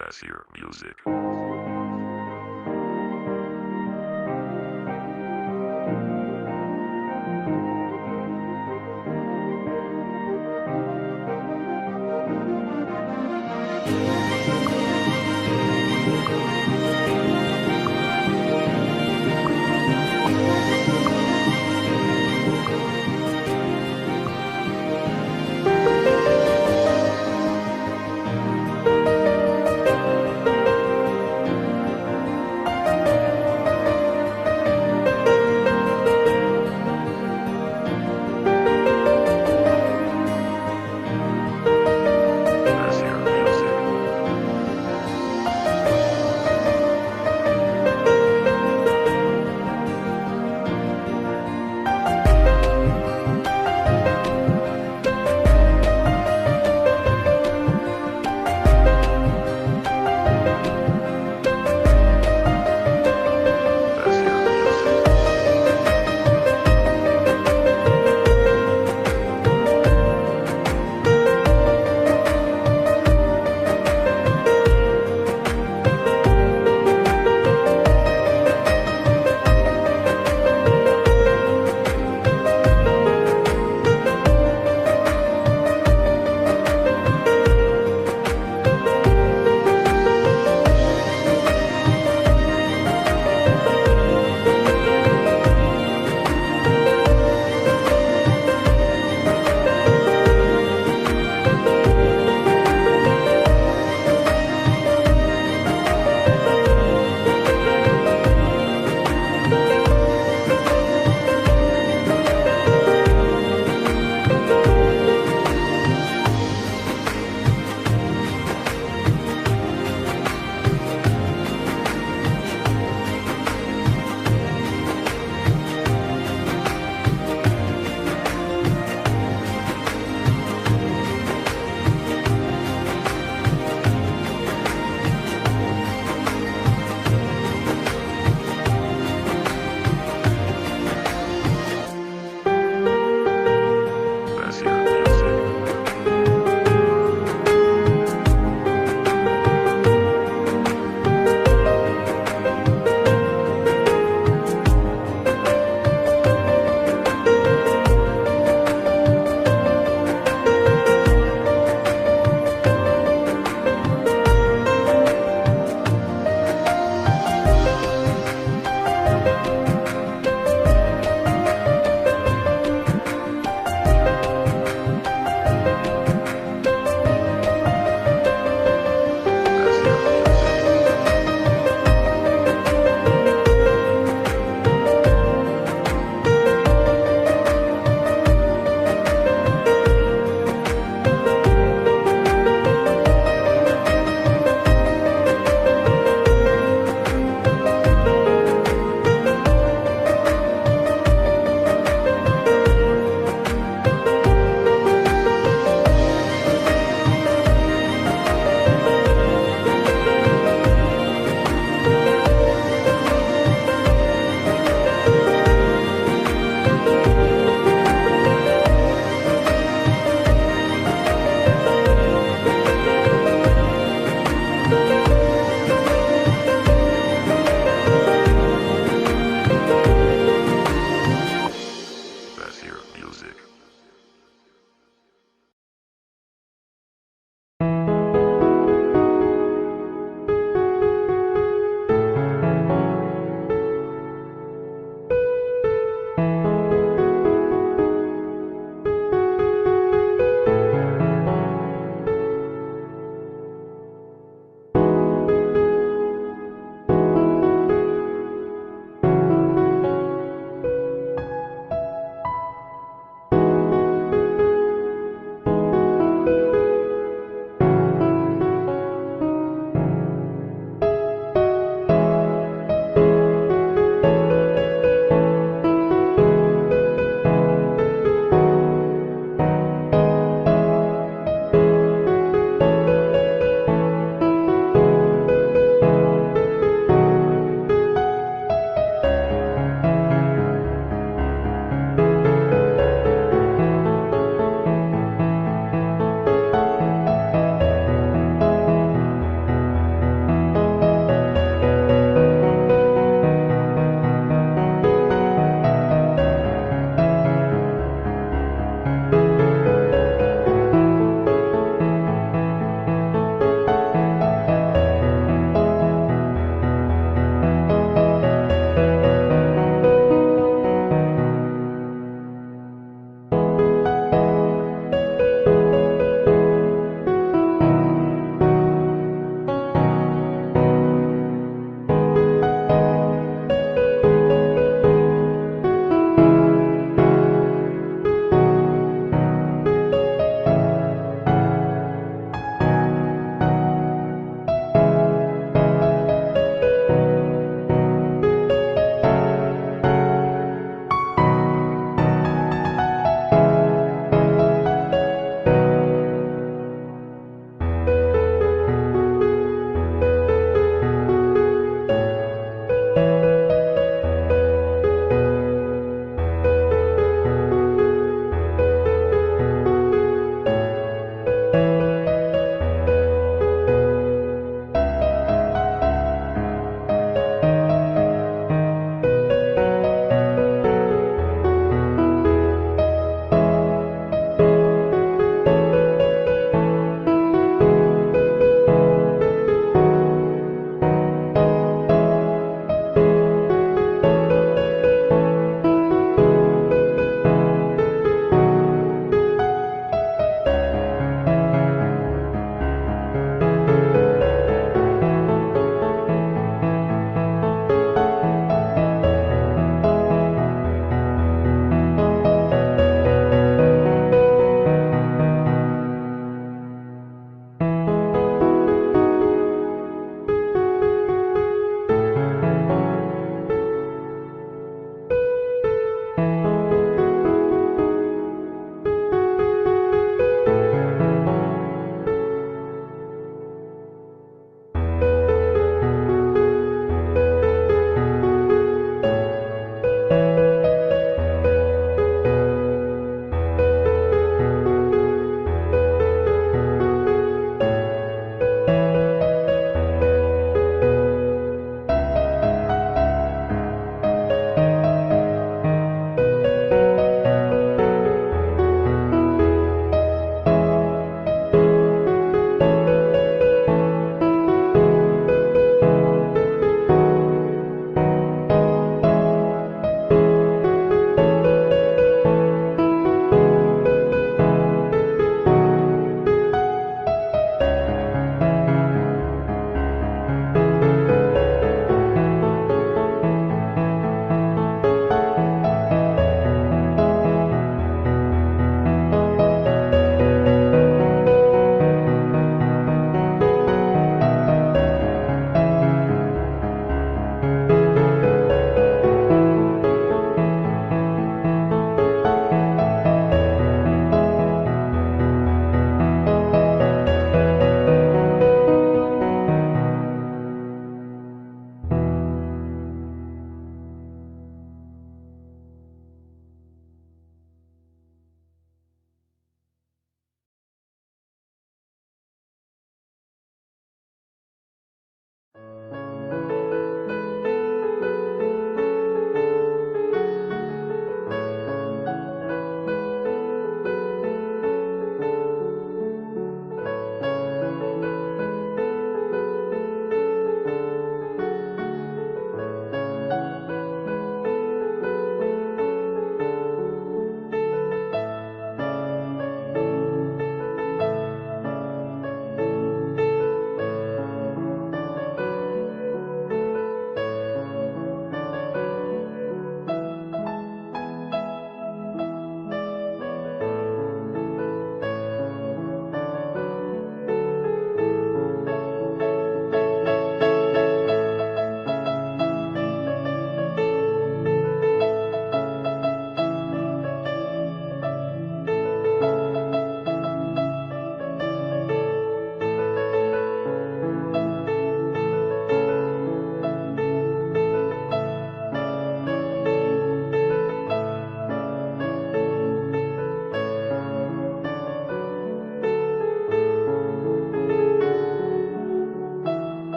Basir Music.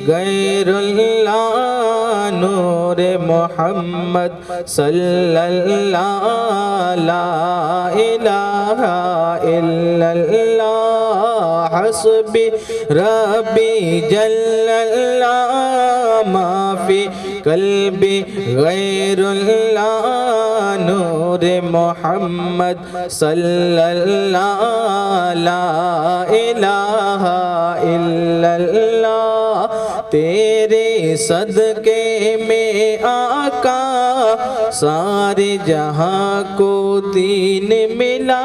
غیر اللہ نور محمد صلی اللہ لا الہ الا اللہ حسبی ربی جل اللہ ما فی قلبی غیر اللہ نور محمد صلی اللہ لا الہ الا اللہ تیرے صدقے میں آقا سارے جہاں کو دین ملا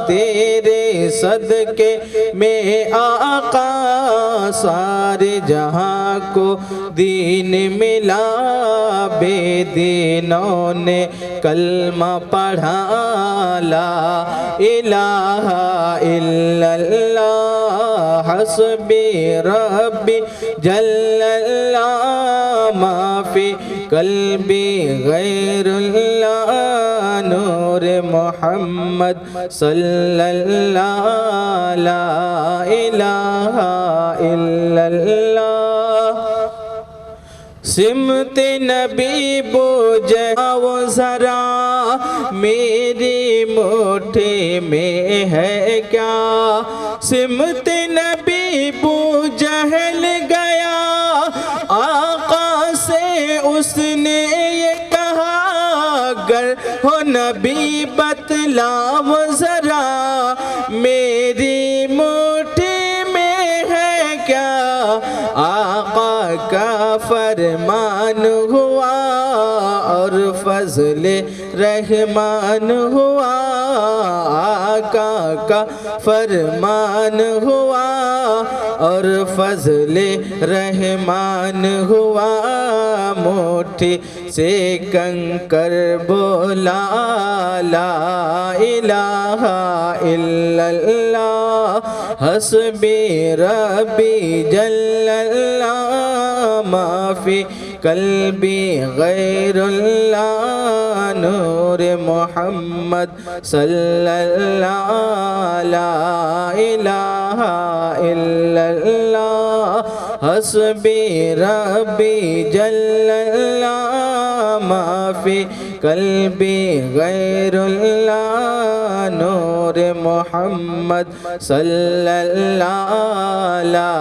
تیرے صدقے میں آقا سارے جہاں کو دین ملا بے دینوں نے کلمہ پڑھا لا الہ الا اللہ حسبی ربی جل اللہ ما فی قلبی غیر اللہ نور محمد صلی اللہ لا الہ الا اللہ سمت نبی بجھاؤ ذرا میری مٹھی میں ہے کیا سمت نبی بجھل گیا آقا سے اس نے یہ کہا اگر ہو نبی بتلاؤ ذرا میری مٹھی میں ہے کیا آقا کا فرمان ہوا اور فضل رحمان ہوا آقا کا فرمان ہوا اور فضل رحمان ہوا مٹھی سے کنکر بولا لا الہ الا اللہ حسبی ربی جل اللہ ما فی قلبی غیر اللہ نور محمد صلی اللہ لا الہ الا اللہ حسبی ربی جل اللہ ما فی قلبی غیر اللہ نور محمد صلی اللہ لا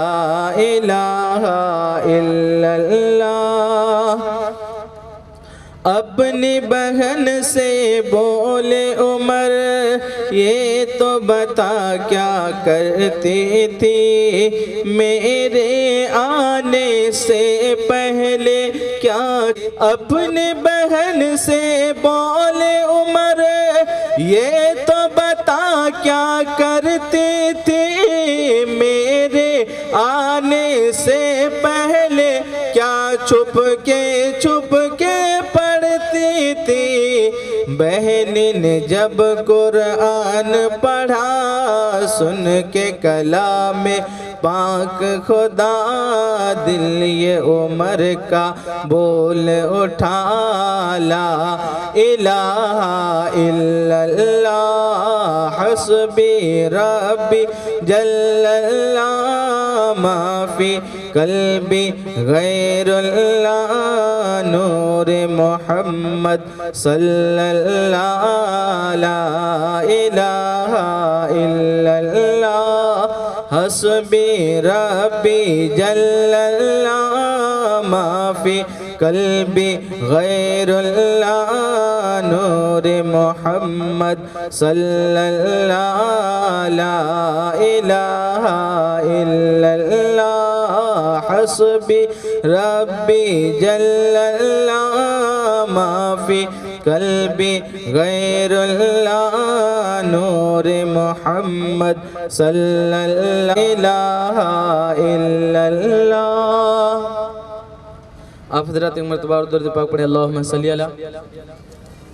الہ الا اللہ اپنی بہن سے بولے عمر یہ تو بتا کیا کرتی تھی میرے آنے سے پہلے کیا اپنی بہن سے بولے عمر یہ تو بتا کیا کرتی تھی میرے آنے سے پہلے کیا چھپ کے پڑھتی تھی بہن نے جب قرآن پڑھا سن کے کلام پاک خدا دل یہ عمر کا بول اٹھا لا الہ الا اللہ حسبی ربی جل اللہ ما فی قلبی غیر اللہ نور محمد صلی اللہ لا الہ الا اللہ حسبی ربی جل اللہ ما فی قلبی غیر اللہ نور محمد صلی اللہ لا الہ الا اللہ حسبی ربی جل اللہ ما فی قلبی غیر اللہ نور محمد صلی اللہ الا اللہ آپ حضرات مرتبہ اور درد پاک پڑھیں اللہم صلی علی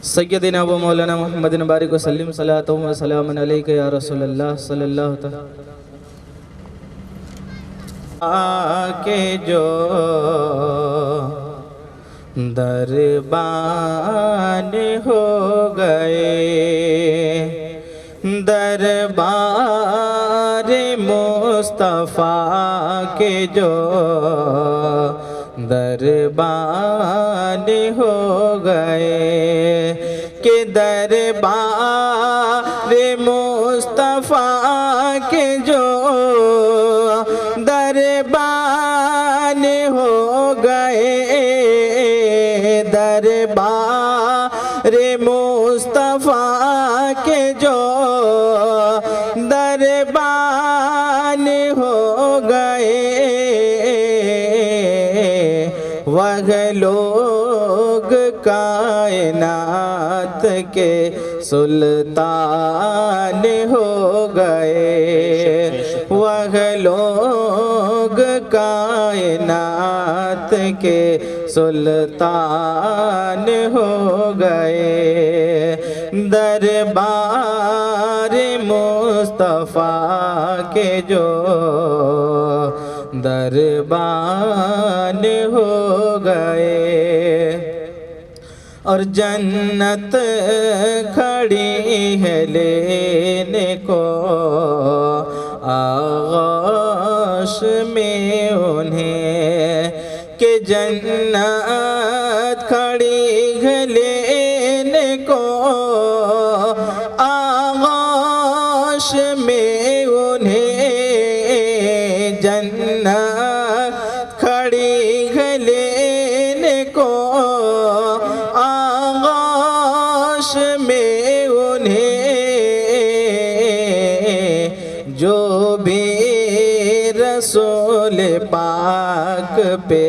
سیدنا و مولانا محمد بارک وسلم صلاۃ و سلام علیک یا رسول اللہ صلی اللہ تعالی آکے جو دربان ہو گئے دربار مصطفیٰ کے جو دربان ہو گئے کہ دربار مصطفیٰ کے جو دربان ہو گئے دربار مصطفیٰ کے جو دربان ہو گئے وہ لوگ کائنات کے سلطان ہو گئے وہ لوگ کائنات کے سلطان ہو گئے دربار مصطفیٰ کے جو دربان ہو گئے اور جنت کھڑی ہے لینے کو آغوش میں انہیں کہ جنت کھڑی ہے لینے کو آغوش میں انہیں جنت کھڑی ہے لینے کو آغوش میں انہیں جو بھی رسول پاک پہ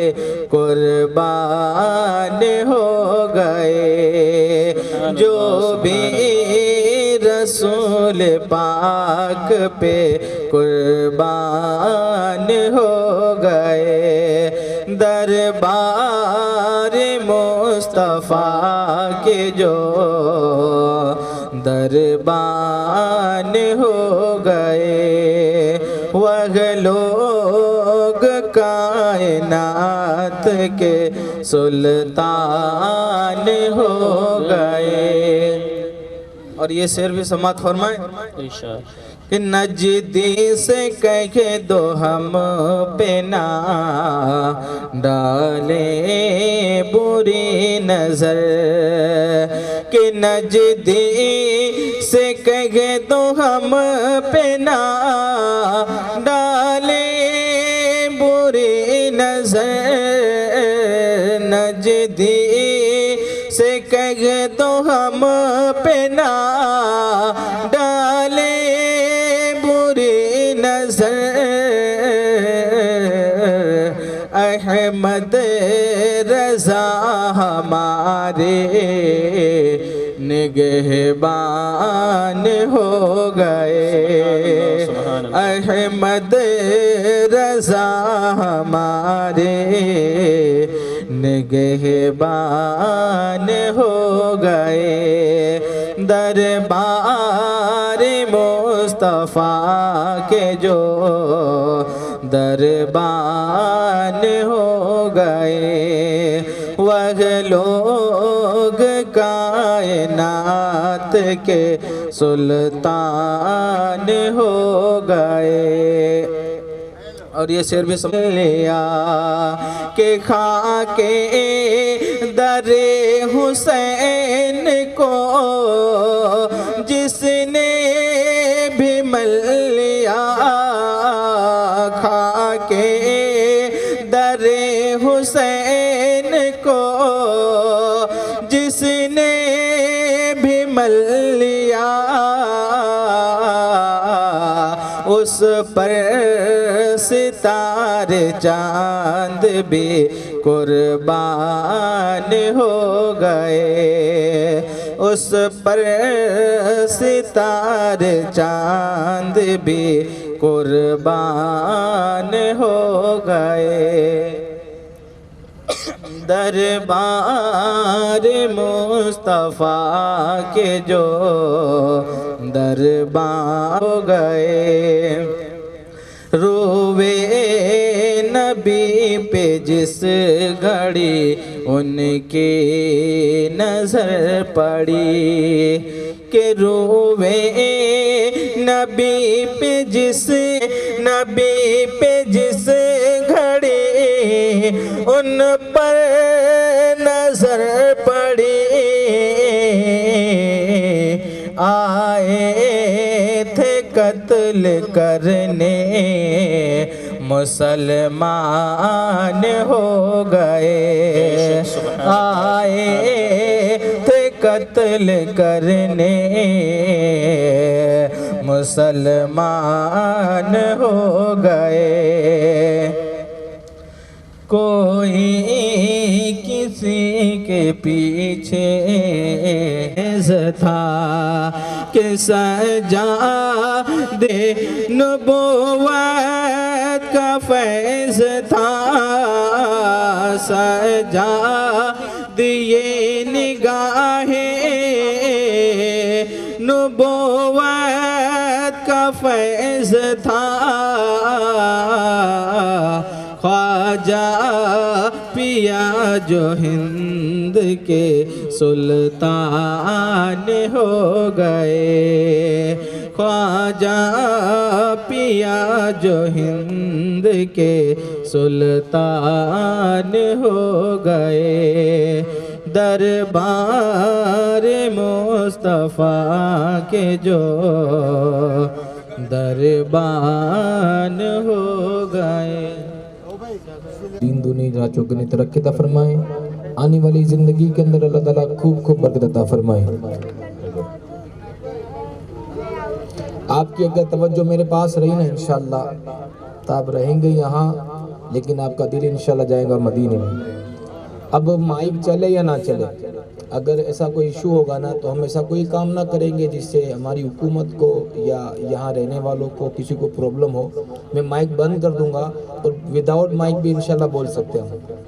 قربان ہو گئے جو بھی رسول پاک پہ قربان ہو گئے دربار مصطفیٰ کے جو دربان ہو گئے وہ لوگ کائنات کے سلطان ہو گئے اور یہ شعر بھی سماعت فرمائیں کہ نجدی سے کہہ دو ہم پہ نہ ڈالیں بری نظر کہ نجدی سے کہہ دو ہم پہ نہ ڈالیں بری نظر نجدی سے کہہ دو ہم پہ نہ ڈالیں بری نظر احمد رضا ہمارے نگہبان ہو گئے احمد رضا ہمارے نگہبان ہو گئے دربار مصطفیٰ کے جو دربان ہو گئے وہ لوگ کائنات کے سلطان ہو گئے اور یہ شعر بھی سمجھ لیا کہ خاک در حسین کو جس نے بھی مل لیا خاک در حسین کو جس نے بھی مل لیا اس پر ستارے چاند بھی قربان ہو گئے اس پر ستارے چاند بھی قربان ہو گئے دربار مصطفیٰ کے جو دربار ہو گئے روے نبی پہ جس گھڑی ان کی نظر پڑی کہ روے نبی پہ جس نبی پہ جس گھڑی ان پر نظر پڑی آئے تھے قتل کرنے مسلمان ہو گئے آئے تھے قتل کرنے مسلمان ہو گئے کوئی کسی کے پیچھے تھا کہ سجاد نبوت کا فیض تھا سجاد یہ نگاہیں نبوت کا فیض تھا خواجہ پیا جو ہند کے سلطان ہو گئے خواجہ پیا جو ہند کے سلطان ہو گئے دربار مصطفیٰ کے جو دربان ہو گئے دین دنیا راجوں کے ترقی عطا فرمائے آنے والی زندگی کے اندر اللہ تعالیٰ خوب خوب برکت عطا فرمائے آپ کی اگر توجہ میرے پاس رہی نا انشاءاللہ تو آپ رہیں گے یہاں لیکن آپ کا دل انشاءاللہ جائے گا مدینے میں اب مائک چلے یا نہ چلے اگر ایسا کوئی ایشو ہوگا نا تو ہم ایسا کوئی کام نہ کریں گے جس سے ہماری حکومت کو یا یہاں رہنے والوں کو کسی کو پرابلم ہو میں مائک بند کر دوں گا اور وداؤٹ مائک بھی انشاءاللہ بول سکتے ہیں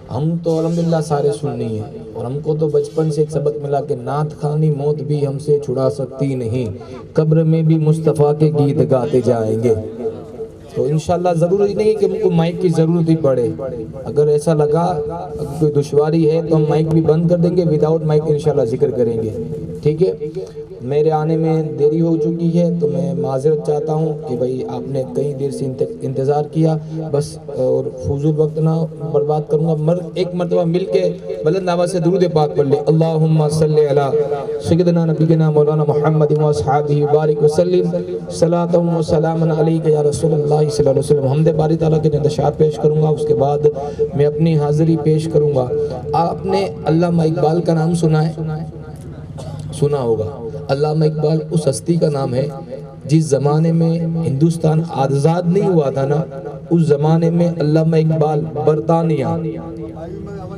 ہم تو الحمدللہ سارے سننی ہیں اور ہم کو تو بچپن سے ایک سبق ملا کہ نعت خوانی موت بھی ہم سے چھڑا سکتی نہیں قبر میں بھی مصطفیٰ کے گیت گاتے جائیں گے تو انشاءاللہ ضروری نہیں کہ ہم کو مائک کی ضرورت ہی پڑے اگر ایسا لگا اگر کوئی دشواری ہے تو ہم مائک بھی بند کر دیں گے وداؤٹ مائک انشاءاللہ ذکر کریں گے ٹھیک ہے میرے آنے میں دیری ہو چکی ہے تو میں معذرت چاہتا ہوں کہ بھئی آپ نے کئی دیر سے انتظار کیا بس اور فضول وقت نہ برباد کروں گا ایک مرتبہ مل کے بلند آواز سے درود پاک پڑھ لیں اللہم صلی علی سیدنا نبینا مولانا محمد و اصحابہ بارک وسلم صلاۃ و سلام علیک یا رسول اللہ صلی اللہ علیہ وسلم حمد باری تعالیٰ کے نشات پیش کروں گا اس کے بعد میں اپنی حاضری پیش کروں گا آپ نے علامہ اقبال کا نام سنا ہوگا علامہ اقبال اس ہستی کا نام ہے جس زمانے میں ہندوستان آزاد نہیں ہوا تھا نا اس زمانے میں علامہ اقبال برطانیہ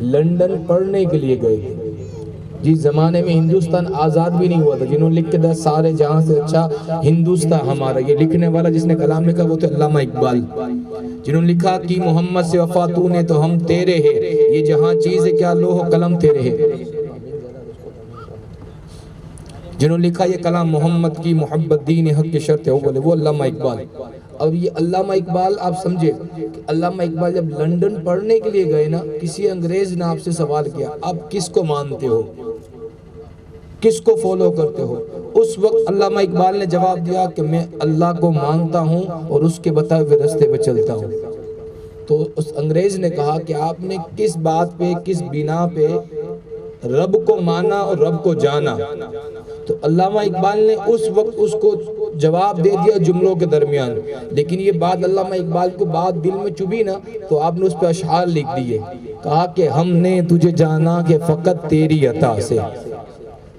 لندن پڑھنے کے لیے گئے تھے جس زمانے میں ہندوستان آزاد بھی نہیں ہوا تھا جنہوں نے لکھ کے دیا سارے جہاں سے اچھا ہندوستان ہمارا یہ لکھنے والا جس نے کلام لکھا وہ تھے علامہ اقبال جنہوں نے لکھا کہ محمد سے وفا تو نے تو ہم تیرے ہیں یہ جہاں چیز ہے کیا لوح و قلم تیرے ہیں جنہوں نے لکھا یہ کلام محمد کی محبت دین حق کی شرط ہے وہ علامہ اقبال اب یہ علامہ اقبال آپ سمجھے کہ علامہ اقبال جب لندن پڑھنے کے لیے گئے نا کسی انگریز نے آپ سے سوال کیا آپ کس کو مانتے ہو کس کو فالو کرتے ہو اس وقت علامہ اقبال نے جواب دیا کہ میں اللہ کو مانتا ہوں اور اس کے بتائے ہوئے راستے پہ چلتا ہوں تو اس انگریز نے کہا کہ آپ نے کس بات پہ کس بنا پہ رب کو مانا اور رب کو جانا تو علامہ اقبال نے اس وقت اس کو جواب دے دیا جملوں کے درمیان لیکن یہ بات علامہ اقبال کو بات دل میں چبھی نا تو آپ نے اس پہ اشعار لکھ دیے کہا کہ ہم نے تجھے جانا کہ فقط تیری عطا سے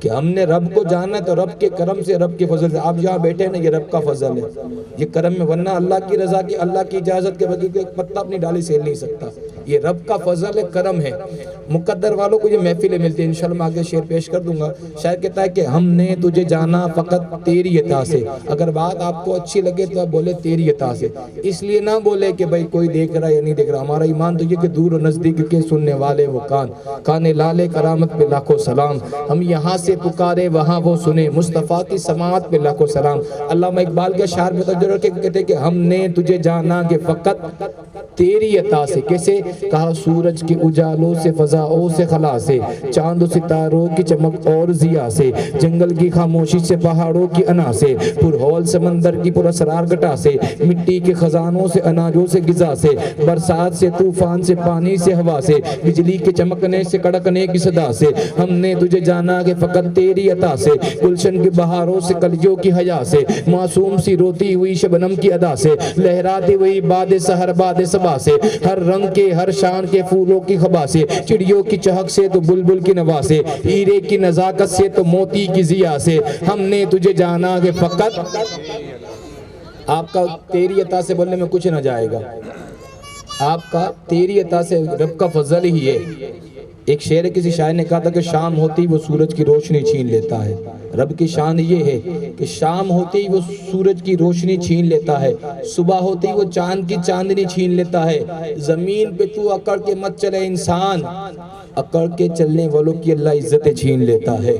کہ ہم نے رب کو جانا تو رب کے کرم سے رب کے فضل سے آپ جہاں بیٹھے ہیں نا یہ رب کا فضل ہے یہ کرم میں ورنہ اللہ کی رضا کی اللہ کی اجازت کے بغیر ایک پتا اپنی ڈالی سے ہل نہیں سکتا یہ رب کا فضل ہے کرم ہے مقدر والوں کو یہ محفلیں ملتی ہیں انشاءاللہ میں آگے شعر پیش کر دوں گا شاعر کہتا ہے کہ ہم نے تجھے جانا فقط تیری عطا سے اگر بات آپ کو اچھی لگے تو آپ بولے تیری عطا سے اس لیے نہ بولے کہ بھائی کوئی دیکھ رہا یا نہیں دیکھ رہا ہمارا ایمان تو یہ کہ دور و نزدیک کے سننے والے وہ کان لالے کرامت پہ لاکھوں سلام ہم یہاں سے پکارے وہاں وہ سنے مصطفیٰ کی سماعت پہ لاکھوں سلام علامہ اقبال کے شعر میں توجہ رکھے کہتے کہ ہم نے تجھے جانا کہ فقط تیری عطا سے. کیسے کہا سورج کے اجالوں سے فضاؤں سے خلا سے, چاند و ستاروں کی چمک اور ضیا سے, جنگل کی خاموشی سے پہاڑوں کی انا سے, پرہول سمندر کی پراسرار گٹا سے, مٹی کے خزانوں سے اناجوں سے غذا سے, برسات سے طوفان سے پانی سے ہوا سے, بجلی کے چمکنے سے کڑکنے کی صدا سے. ہم نے تجھے جانا کہ فقط تیری عطا سے, گلشن کی بہاروں سے کلیوں کی حیا سے, معصوم سی روتی ہوئی شبنم کی ادا سے, لہراتی ہوئی باد سحر باد صبا سے, ہر رنگ کے ہر شان کے پھولوں کی خبا سے, چڑیوں کی چہک سے تو بلبل کی نوا سے, ہیرے کی نزاکت سے تو موتی کی ضیا سے. ہم نے تجھے جانا کہ فقط. آپ کا تیری عطا سے بولنے میں کچھ نہ جائے گا, آپ کا تیری عطا سے رب کا فضل ہی ہے. ایک شعر کسی شاعر نے کہا تھا کہ شام ہوتی وہ سورج کی روشنی چھین لیتا ہے. رب کی شان یہ ہے کہ شام ہوتی وہ سورج کی روشنی چھین لیتا ہے, صبح ہوتی وہ چاند کی چاندنی چھین لیتا ہے. زمین پہ تو اکڑ کے مت چلے انسان, اکڑ کے چلنے والوں کی اللہ عزتیں چھین لیتا ہے.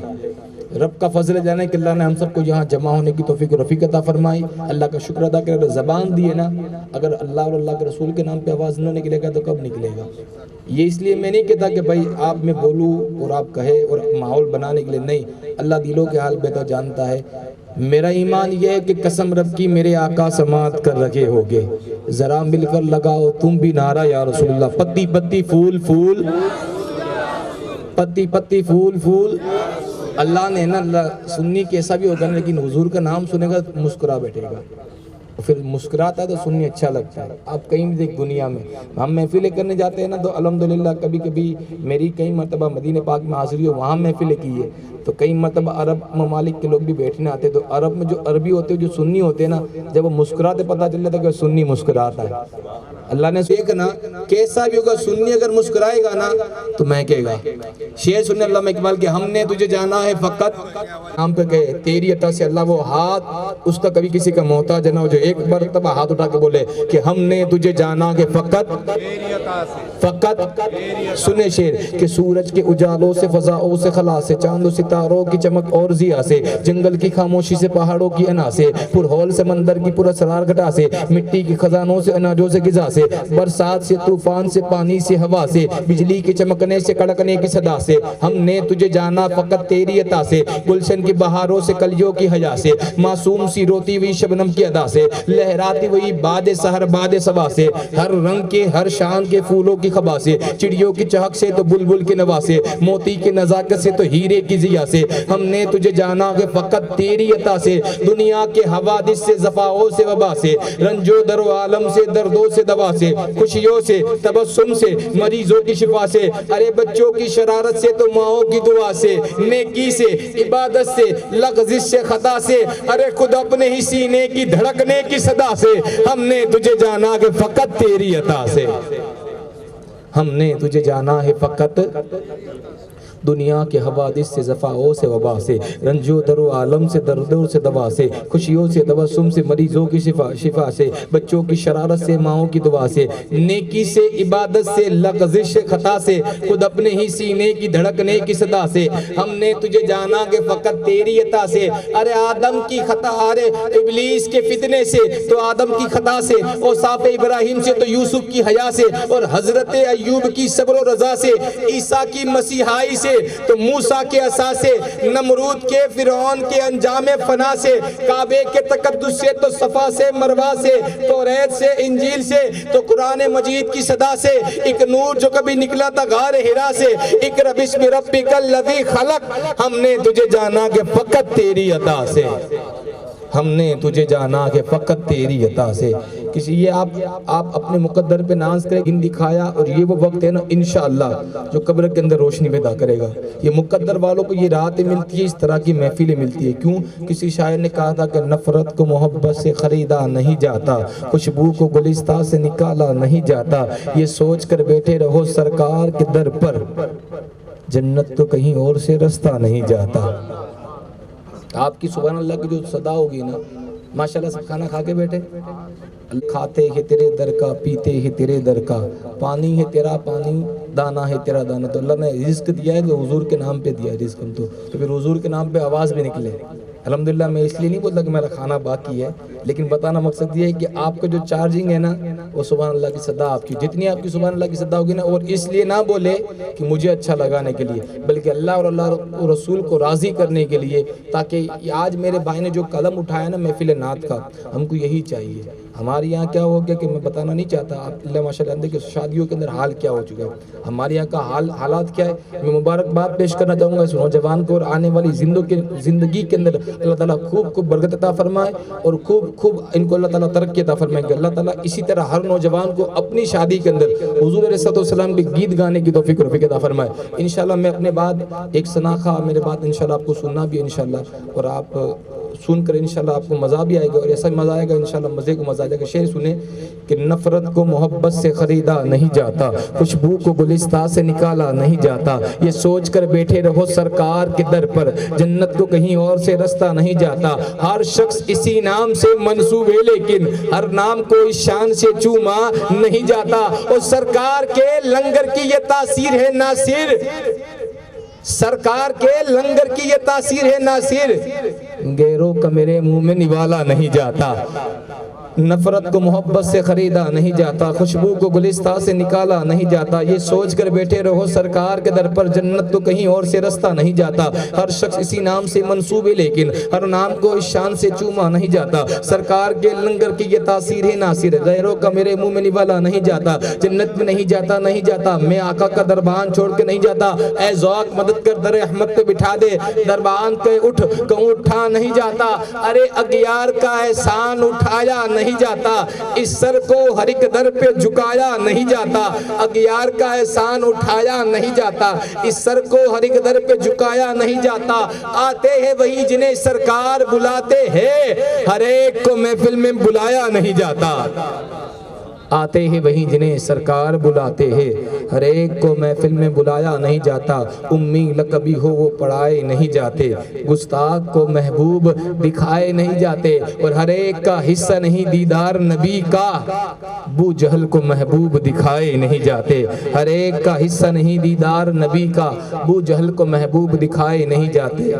رب کا فضل جانے کہ اللہ نے ہم سب کو یہاں جمع ہونے کی توفیق و رفیق عطا فرمائی. اللہ کا شکر ادا کرے. زبان دی ہے نا, اگر اللہ اور اللہ کے رسول کے نام پہ آواز نہ نکلے گا تو کب نکلے گا؟ یہ اس لیے میں نہیں کہتا کہ بھائی آپ میں بولوں اور آپ کہے اور ماحول بنانے کے لیے, نہیں, اللہ دلوں کے حال بہتر جانتا ہے. میرا ایمان یہ ہے کہ قسم رب کی میرے آقا سماعت کر رکھے ہوگے, ذرا مل کر لگاؤ تم بھی نعرہ یا رسول اللہ. پتی پتی پھول پھول, پتی پتی پھول پھول. اللہ نے نا, سنی کیسا بھی ہوگا لیکن حضور کا نام سنے گا مسکرا بیٹھے گا, پھر مسکراتا ہے تو سننے اچھا لگتا ہے. آپ کہیں بھی دیکھ دنیا میں ہم محفلیں کرنے جاتے ہیں نا تو الحمدللہ کبھی کبھی میری کئی مرتبہ مدینہ پاک میں حاضری ہو, وہاں محفلیں کی ہے تو کئی مرتبہ عرب ممالک کے لوگ بھی بیٹھنے آتے, تو عرب میں جو عربی ہوتے ہیں جو سنی ہوتے ہیں نا, جب وہ مسکراتے پتہ چل جاتا ہے کہ سنی مسکراتا ہے. اللہ نے دیکھنا کیسا بھی ہوگا, سنی اگر مسکرائے گا نا تو مہکے گا. شعر سننے علامہ اقبال کہ ہم نے تجھے جانا ہے فقط ہم پہ کہے تیری عطا سے. اللہ وہ ہاتھ اس کا کبھی کسی کا محتاج نہ ہو جو ایک مرتبہ ہاتھ اٹھا کے بولے کہ ہم نے تجھے جانا کہ فقط فقط. سنے شعر کہ سورج کے اجالوں سے فضاؤں سے خلا سے, چاند و ستاروں کی چمک اور ضیا سے, جنگل کی خاموشی سے پہاڑوں کی انا سے, پرہول سمندر کی پراسرار گٹا سے, مٹی کے خزانوں سے اناجوں سے غذا سے, برسات سے طوفان سے پانی سے ہوا سے, بجلی کے چمکنے سے کڑکنے کی صدا سے. ہم نے تجھے جانا فقط تیری عطا سے, گلشن کی بہاروں سے کلیوں کی حیا سے, معصوم سی روتی ہوئی شبنم کی ادا سے, لہراتی ہوئی باد سحر باد صبا سے, ہر رنگ کے ہر شان کے پھولوں کی خبا سے, چڑیوں کی چہک سے تو بلبل کے نوا سے, موتی کی نزاکت سے تو ہیرے کی ضیا سے. ہم نے تجھے جانا کہ فقط تیری عطا سے, دنیا کے حوادث سے زفاؤں سے وبا سے, رنج و در و عالم سے دردوں سے دوا سے, خوشیوں سے تبسم سے مریضوں کی شفا سے, ارے بچوں کی شرارت سے تو ماؤں کی دعا سے, نیکی سے عبادت سے لغزش سے خطا سے, ارے خود اپنے ہی سینے کی دھڑکنے کی صدا سے. ہم نے تجھے جانا کہ فقط تیری عطا سے, ہم نے تجھے جانا ہے فقط دنیا کے حوادث سے زفاؤں سے وبا سے, رنج و در و عالم سے دردوں سے دوا سے, خوشیوں سے تبسم سے مریضوں کی شفا سے, بچوں کی شرارت سے ماؤں کی دعا سے, نیکی سے عبادت سے لغزش خطا سے, خود اپنے ہی سینے کی دھڑکنے کی صدا سے. ہم نے تجھے جانا کہ فقط تیری عطا سے, ارے آدم کی خطا, ارے ابلیس کے فتنے سے تو آدم کی خطا سے, اور صاف ابراہیم سے تو یوسف کی حیا سے, اور حضرت ایوب کی صبر و رضا سے, عیسیٰ کی مسیحائی سے تو موسیٰ کے عصا سے, نمرود کے فرعون کے انجام فنا سے, کعبے کے تقدس سے تو صفا سے مروا سے, توریت سے انجیل سے تو قرآن مجید کی صدا سے, ایک نور جو کبھی نکلا تھا غار ہرا سے, اقرأ بسم ربک الذی خلق. ہم نے تجھے جانا کہ فقط تیری عطا سے, ہم نے تجھے جانا کہ فقط تیری عطا سے. کسی یہ آپ اپنے مقدر پہ ناز کریں, ان دکھایا, اور یہ وہ وقت ہے نا انشاءاللہ جو قبر کے اندر روشنی پیدا کرے گا. یہ مقدر والوں کو یہ راتیں ملتی ہے, اس طرح کی محفلیں ملتی ہے. کیوں؟ کسی شاعر نے کہا تھا کہ نفرت کو محبت سے خریدا نہیں جاتا, خوشبو کو گلستہ سے نکالا نہیں جاتا, یہ سوچ کر بیٹھے رہو سرکار کے در پر, جنت تو کہیں اور سے رستہ نہیں جاتا. آپ کی سبحان اللہ کی جو صدا ہوگی نا, ماشاءاللہ سب کھانا کھا کے بیٹھے, کھاتے ہیں تیرے در کا, پیتے ہیں تیرے در کا, پانی ہے تیرا پانی, دانا ہے تیرا دانا. تو اللہ نے رزق دیا ہے تو حضور کے نام پہ دیا ہے رزق, تو پھر حضور کے نام پہ آواز بھی نکلے. الحمدللہ میں اس لیے نہیں بولتا کہ میرا کھانا باقی ہے, لیکن بتانا مقصد یہ ہے کہ آپ کا جو چارجنگ ہے نا وہ سبحان اللہ کی صدا آپ کی، جتنی آپ کی سبحان اللہ کی صدا ہوگی نا، اور اس لیے نہ بولے کہ مجھے اچھا لگانے کے لیے، بلکہ اللہ اور اللہ رسول کو راضی کرنے کے لیے، تاکہ آج میرے بھائی نے جو قلم اٹھایا نا محفل نعت کا، ہم کو یہی چاہیے۔ ہمارے یہاں کیا ہو گیا کہ میں بتانا نہیں چاہتا، آپ اللہ ماشاء اللہ کہ شادیوں کے اندر حال کیا ہو چکا ہے، ہمارے یہاں کا حالات کیا ہے۔ میں مبارکباد پیش کرنا چاہوں گا اس نوجوان کو، اور آنے والی زندگی کے اندر اللہ تعالیٰ خوب برکت عطا فرمائے، اور خوب ان کو اللہ تعالیٰ ترقی عطا فرمائے کہ اللہ تعالیٰ اسی طرح ہر نوجوان کو اپنی شادی کے اندر حضور علیہ السلام کے گیت گانے کی توفیق عطا فرمائے۔ انشاءاللہ میں اپنے بعد ایک سناخہ میرے بعد انشاءاللہ آپ کو سننا بھی ہے انشاءاللہ، اور آپ سن کر انشاءاللہ آپ کو مزہ بھی آئے گا، اور ایسا مزہ آئے گا انشاءاللہ، مزے کو مزہ آ جائے گا۔ شعر سنیں کہ نفرت کو محبت سے خریدا نہیں جاتا، خوشبو کو گلستہ سے نکالا نہیں جاتا، یہ سوچ کر بیٹھے رہو سرکار کے در پر، جنت کو کہیں اور سے رستہ نہیں جاتا، ہر شخص اسی نام سے منسوب ہے لیکن ہر نام کو اس شان سے چوما نہیں جاتا، اور سرکار کے لنگر کی یہ تاثیر ہے ناصر، سرکار کے لنگر کی یہ تاثیر ہے ناصر، غیروں کا میرے منہ میں نوالا نہیں جاتا، نفرت کو محبت سے خریدا نہیں جاتا، خوشبو کو گلستہ سے نکالا نہیں جاتا، یہ سوچ کر بیٹھے رہو سرکار کے در پر، جنت تو کہیں اور سے رستہ نہیں جاتا، ہر شخص اسی نام سے منسوب ہے لیکن ہر نام کو اس شان سے چوما نہیں جاتا، سرکار کے لنگر کی یہ تاثیر ہے ناصر، غیروں کا میرے منہ میں نوالا نہیں جاتا، جنت میں نہیں جاتا، میں آقا کا دربان چھوڑ کے نہیں جاتا، اے ذوق مدد کر در احمد پہ بٹھا دے، دربان پہ اٹھ کہوں اٹھا نہیں جاتا، ارے اغیار کا احسان اٹھایا نہیں جاتا، اس سر کو ہر ایک در پہ جھکایا نہیں جاتا، اغیار کا احسان اٹھایا نہیں جاتا، اس سر کو ہر ایک در پہ جھکایا نہیں جاتا، آتے ہیں وہی جنہیں سرکار بلاتے ہیں، ہر ایک کو محفل میں بلایا نہیں جاتا، آتے ہیں وہی جنہیں سرکار بلاتے ہیں، ہر ایک کو محفل میں بلایا نہیں جاتا، امی لقبی ہو وہ پڑھائے نہیں جاتے، گستاخ کو محبوب دکھائے نہیں جاتے، اور ہر ایک کا حصہ نہیں دیدار نبی کا، ابو جہل کو محبوب دکھائے نہیں جاتے، ہر ایک کا حصہ نہیں دیدار نبی کا، ابو جہل کو محبوب دکھائے نہیں جاتے۔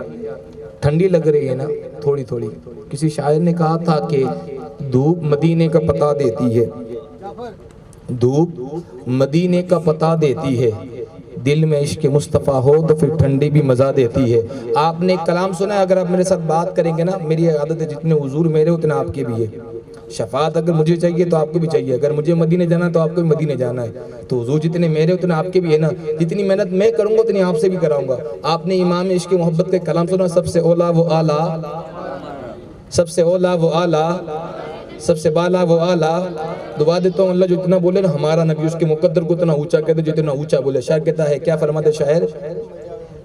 ٹھنڈی لگ رہی ہے نا تھوڑی تھوڑی، کسی شاعر نے کہا تھا کہ دھوپ مدینے کا پتہ دیتی ہے، دھوپ مدینے کا پتہ دیتی ہے، دل میں عشق مصطفیٰ ہو تو پھر ٹھنڈی بھی مزہ دیتی ہے۔ آپ نے کلام سنا ہے، اگر آپ میرے ساتھ بات کریں گے نا، میری عادت ہے جتنے حضور میرے اتنا آپ کے بھی ہے، شفاعت اگر مجھے چاہیے تو آپ کو بھی چاہیے، اگر مجھے مدینے جانا ہے تو آپ کو بھی مدینے جانا ہے، تو حضور جتنے میرے اتنے آپ کے بھی ہے نا، جتنی محنت میں کروں گا اتنی آپ سے بھی کراؤں گا۔ آپ نے امام عشق محبت کا کلام سنا، سب سے اولا وہ اعلیٰ، سب سے اولا وہ اعلیٰ، سب سے بالا وہ اعلیٰ، دعا دیتا ہوں اللہ جو اتنا بولے نا ہمارا نبی، اس کے مقدر کو اتنا اونچا کہتے جو اتنا اونچا بولے۔ شاعر کہتا ہے، کیا فرماتے شاعر؟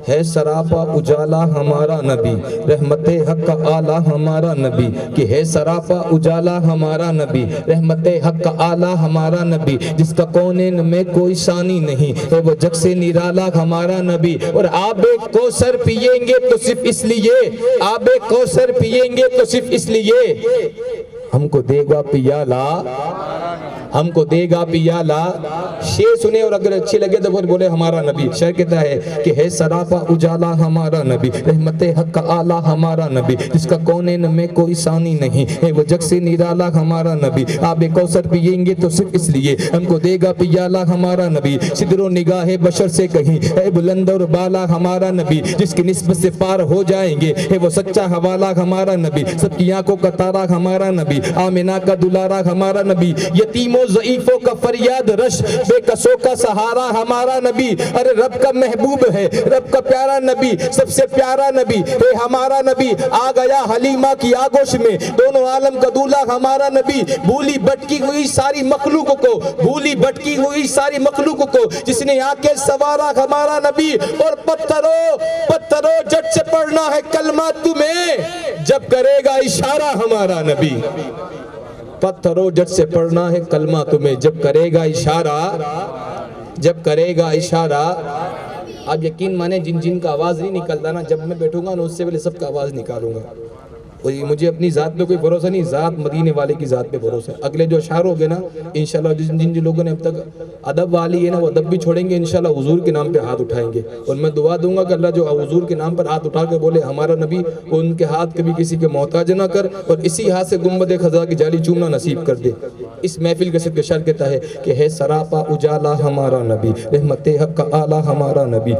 ہے سراپا اجالا ہمارا نبی، رحمت حق کا اعلیٰ ہمارا نبی، کہ ہے سراپا اجالا ہمارا نبی، رحمت حق کا اعلیٰ ہمارا نبی، جس کا کونین میں کوئی ثانی نہیں، ہے وہ جگ سے نرالا ہمارا نبی، اور آب کوثر پیئیں گے تو صرف اس لیے، آب کوثر پیئیں گے تو صرف اس لیے، ہم کو دے گا پیالہ، ہم کو دے گا پیالہ۔ شعر سنے اور اگر اچھی لگے تو بولے ہمارا نبی۔ شعر کہتا ہے کہ ہے سراپا اجالا ہمارا نبی، رحمت حق کا اعلیٰ ہمارا نبی، جس کا کونین میں کوئی ثانی نہیں، ہے وہ جگ سے نرالا ہمارا نبی، آب کوثر پیئیں گے تو صرف اس لیے، ہم کو دے گا پیالہ ہمارا نبی، صدر و نگاہ بشر سے کہیں ہے بلند اور بالا ہمارا نبی، جس کی نسبت سے پار ہو جائیں گے، ہے وہ سچا حوالہ ہمارا نبی، سب کی آنکھوں کا تارا ہمارا نبی، آمنہ کا دلارا ہمارا نبی، یتیموں ضعیفوں کا فریاد رش، بے کسوں کا سہارا ہمارا نبی، ارے رب کا محبوب ہے، رب کا پیارا نبی، سب سے پیارا نبی ہے ہمارا نبی، آ گیا حلیمہ کی آگوش میں دونوں عالم کا دولہ ہمارا نبی، بھولی بھٹکی ہوئی ساری مخلوق کو، بھولی بھٹکی ہوئی ساری مخلوق کو جس نے آ کے سوارا ہمارا نبی، اور پتھروں جٹ سے پڑھنا ہے کلمہ تمہیں جب کرے گا اشارہ ہمارا نبی، پتھروں جٹ سے پڑھنا ہے کلمہ تمہیں جب کرے گا اشارہ، جب کرے گا اشارہ۔ آپ یقین مانے جن کا آواز نہیں نکلتا نا، جب میں بیٹھوں گا نا اس سے پہلے سب کا آواز نکالوں گا، اور یہ مجھے اپنی ذات پہ کوئی بھروسہ نہیں، ذات مدینے والے کی ذات پہ بھروسہ ہے۔ اگلے جو اشعار ہو گئے نا انشاءاللہ جن لوگوں نے اب تک ادب والی ہے نا وہ ادب بھی چھوڑیں گے، انشاءاللہ حضور کے نام پہ ہاتھ اٹھائیں گے، اور میں دعا دوں گا کہ اللہ جو حضور کے نام پر ہاتھ اٹھا کے بولے ہمارا نبی، وہ ان کے ہاتھ کبھی کسی کے محتاج نہ کر، اور اسی ہاتھ سے گنبد خضرا کی جالی چومنا نصیب کر دے۔ اس محفل کے صدقے شر کہتا ہے کہ ہے سراپا اجالا ہمارا نبی، رحمت حق کا آلہ ہمارا نبی،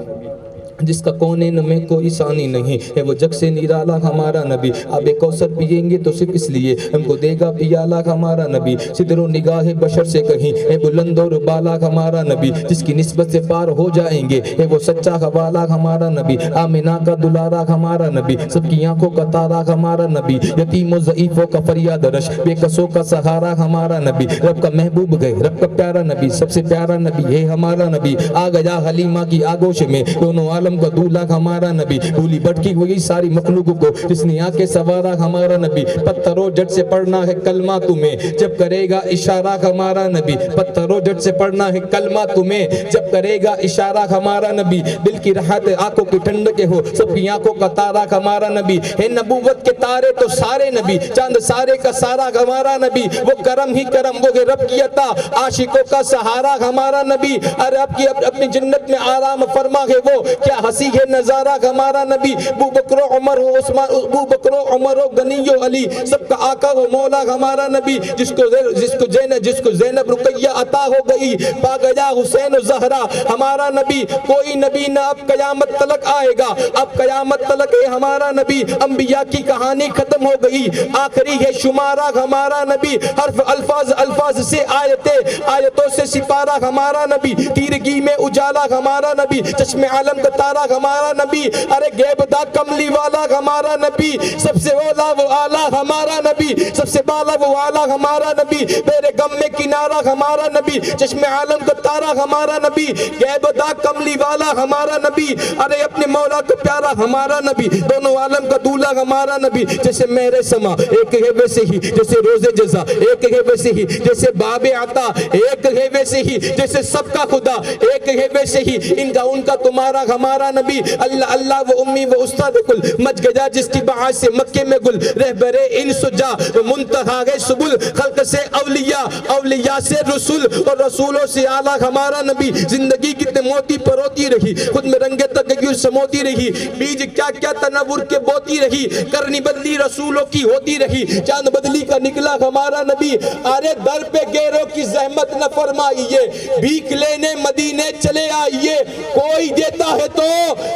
جس کا کونین میں کوئی ثانی نہیں ہے، وہ جگ سے نرالا ہمارا نبی، آب کوثر پیئیں گے تو صرف اس لیے ہم کو دے گا پیالہ ہمارا نبی، صدر و نگاہ بشر سے کہیں ہے بلند اور بالا ہمارا نبی، جس کی نسبت سے پار ہو جائیں گے ہے وہ سچا حوالہ ہمارا نبی، آمنہ کا دلارا ہمارا نبی، سب کی آنکھوں کا تارا ہمارا نبی، یتیم و ضعیفوں کا فریاد رش، بے کسوں کا سہارا ہمارا نبی، رب کا محبوب گئے رب کا پیارا نبی، سب سے پیارا نبی ہے ہمارا نبی، آ گیا حلیمہ کی آگوش میں دونوں عالم کا دولہ ہمارا نبی، بھولی بھٹکی ہوئی ساری مخلوق کو جس نے آنکھیں سوارا ہمارا نبی، پتھروں جٹ سے پڑھنا ہے کلمہ تمہیں جب کرے گا اشارہ ہمارا نبی، پتھروں جٹ سے پڑھنا ہے کلمہ تمہیں جب کرے گا اشارہ ہمارا نبی، دل کی راحت آنکھوں کی ٹھنڈک ہو سب کی آنکھوں کا تارا ہمارا نبی، ہے نبوت کے تارے تو سارے نبی، چاند سارے کا سارا ہمارا نبی، وہ کرم ہی کرم وہ رب کی عطا، عاشقوں کا سہارا ہمارا نبی، ارے اپنی جنت میں آرام فرما ہے وہ کیا ہنسی ہے نظارہ ہمارا نبی، ابو بکر و عمر ہو عثمان، ابو بکر و عمر و غنی و علی، سب کا آقا و مولا ہمارا نبی، جس کو زینب رقیہ عطا ہو گئی، پا گیا حسین و زہرا ہمارا نبی، کوئی نبی نہ اب قیامت تلک آئے گا، اب قیامت تلک ہے ہمارا نبی، انبیاء کی کہانی ختم ہو گئی، آخری ہے شمارہ ہمارا نبی، حرف الفاظ سے آیتوں سے سپارہ ہمارا نبی، تیرگی میں اجالا ہمارا نبی، چشم عالم کا تارا ہمارا نبی، ارے غیب دا کملی والا ہمارا نبی، سب سے اولا وہ آلہ ہمارا نبی، سب سے بالا وہ آلہ ہمارا نبی، میرے غم میں کنارہ ہمارا نبی، چشم عالم کا تارا ہمارا نبی، غیب دا کملی والا ہمارا نبی، ارے اپنے مولا کو پیارا ہمارا نبی، دونوں عالم کا دولہ ہمارا نبی، جیسے میرے سما ایک ہے ویسے ہی جیسے روز جزا، ایک ہے ویسے ہی جیسے باب عطا، ایک ہے ویسے ہی جیسے سب کا خدا، ایک ہے ویسے ہی ان کا تمہارا ہمارا نبی، اللہ اللہ وہ امی وہ استاد کل، مچ گیا جس کی باعث سے مکے میں گل، رہبر انس و جا منتہا ہے سبل، خلق سے اولیاء سے رسول، اور رسولوں سے اعلیٰ ہمارا نبی، زندگی کتنے موتی پروتی رہی، خود میں رنگے تغیر سموتی رہی، بیج کیا کیا تنور کے بوتی رہی، کرنی بدلی رسولوں کی ہوتی رہی، چاند بدلی کا نکلا ہمارا نبی، آرے در پہ گیروں کی زحمت نہ فرمائیے، بھیک لینے مدینے چلے آئیے، کوئی دیتا ہے تو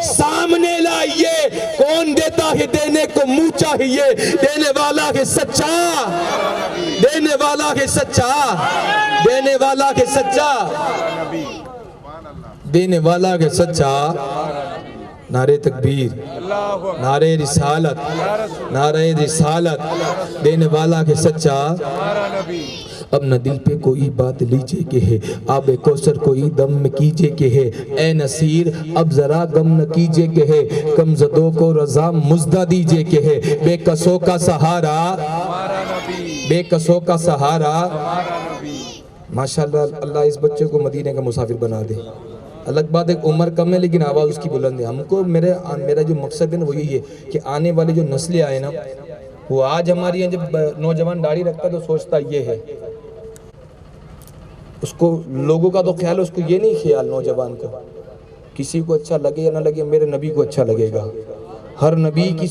سامنے لائیے، کون دیتا ہے دینے کو منہ چاہیے، دینے والا ہے سچا، دینے والا ہے سچا، دینے والا ہے سچا، دینے والا ہے سچا، نعرہ تکبیر، نعرہ رسالت، نعرہ رسالت، دینے والا ہے سچا، اب نہ دل پہ کوئی بات لیجے کہ ہے، آب کوثر کوئی دم میں کیجے کہ ہے، اے نصیر اب ذرا غم نہ کیجے کہ ہے، کم زدوں کو رضا مزدہ دیجے کہ ہے، بے کسوں کا سہارا، بے کسوں کا سہارا، ماشاءاللہ اللہ اس بچے کو مدینے کا مسافر بنا دے۔ الگ بات ایک عمر کم ہے لیکن آواز اس کی بلند ہے، ہم کو میرا جو مقصد ہے وہ یہی ہے کہ آنے والے جو نسلیں آئے نا، وہ آج ہماری ہیں جب نوجوان داڑھی رکھتا تو سوچتا یہ ہے، اس کو لوگوں کا تو خیال ہے، اس کو یہ نہیں خیال نوجوان کا، کسی کو اچھا لگے یا نہ لگے میرے نبی کو اچھا لگے گا، ہر نبی کی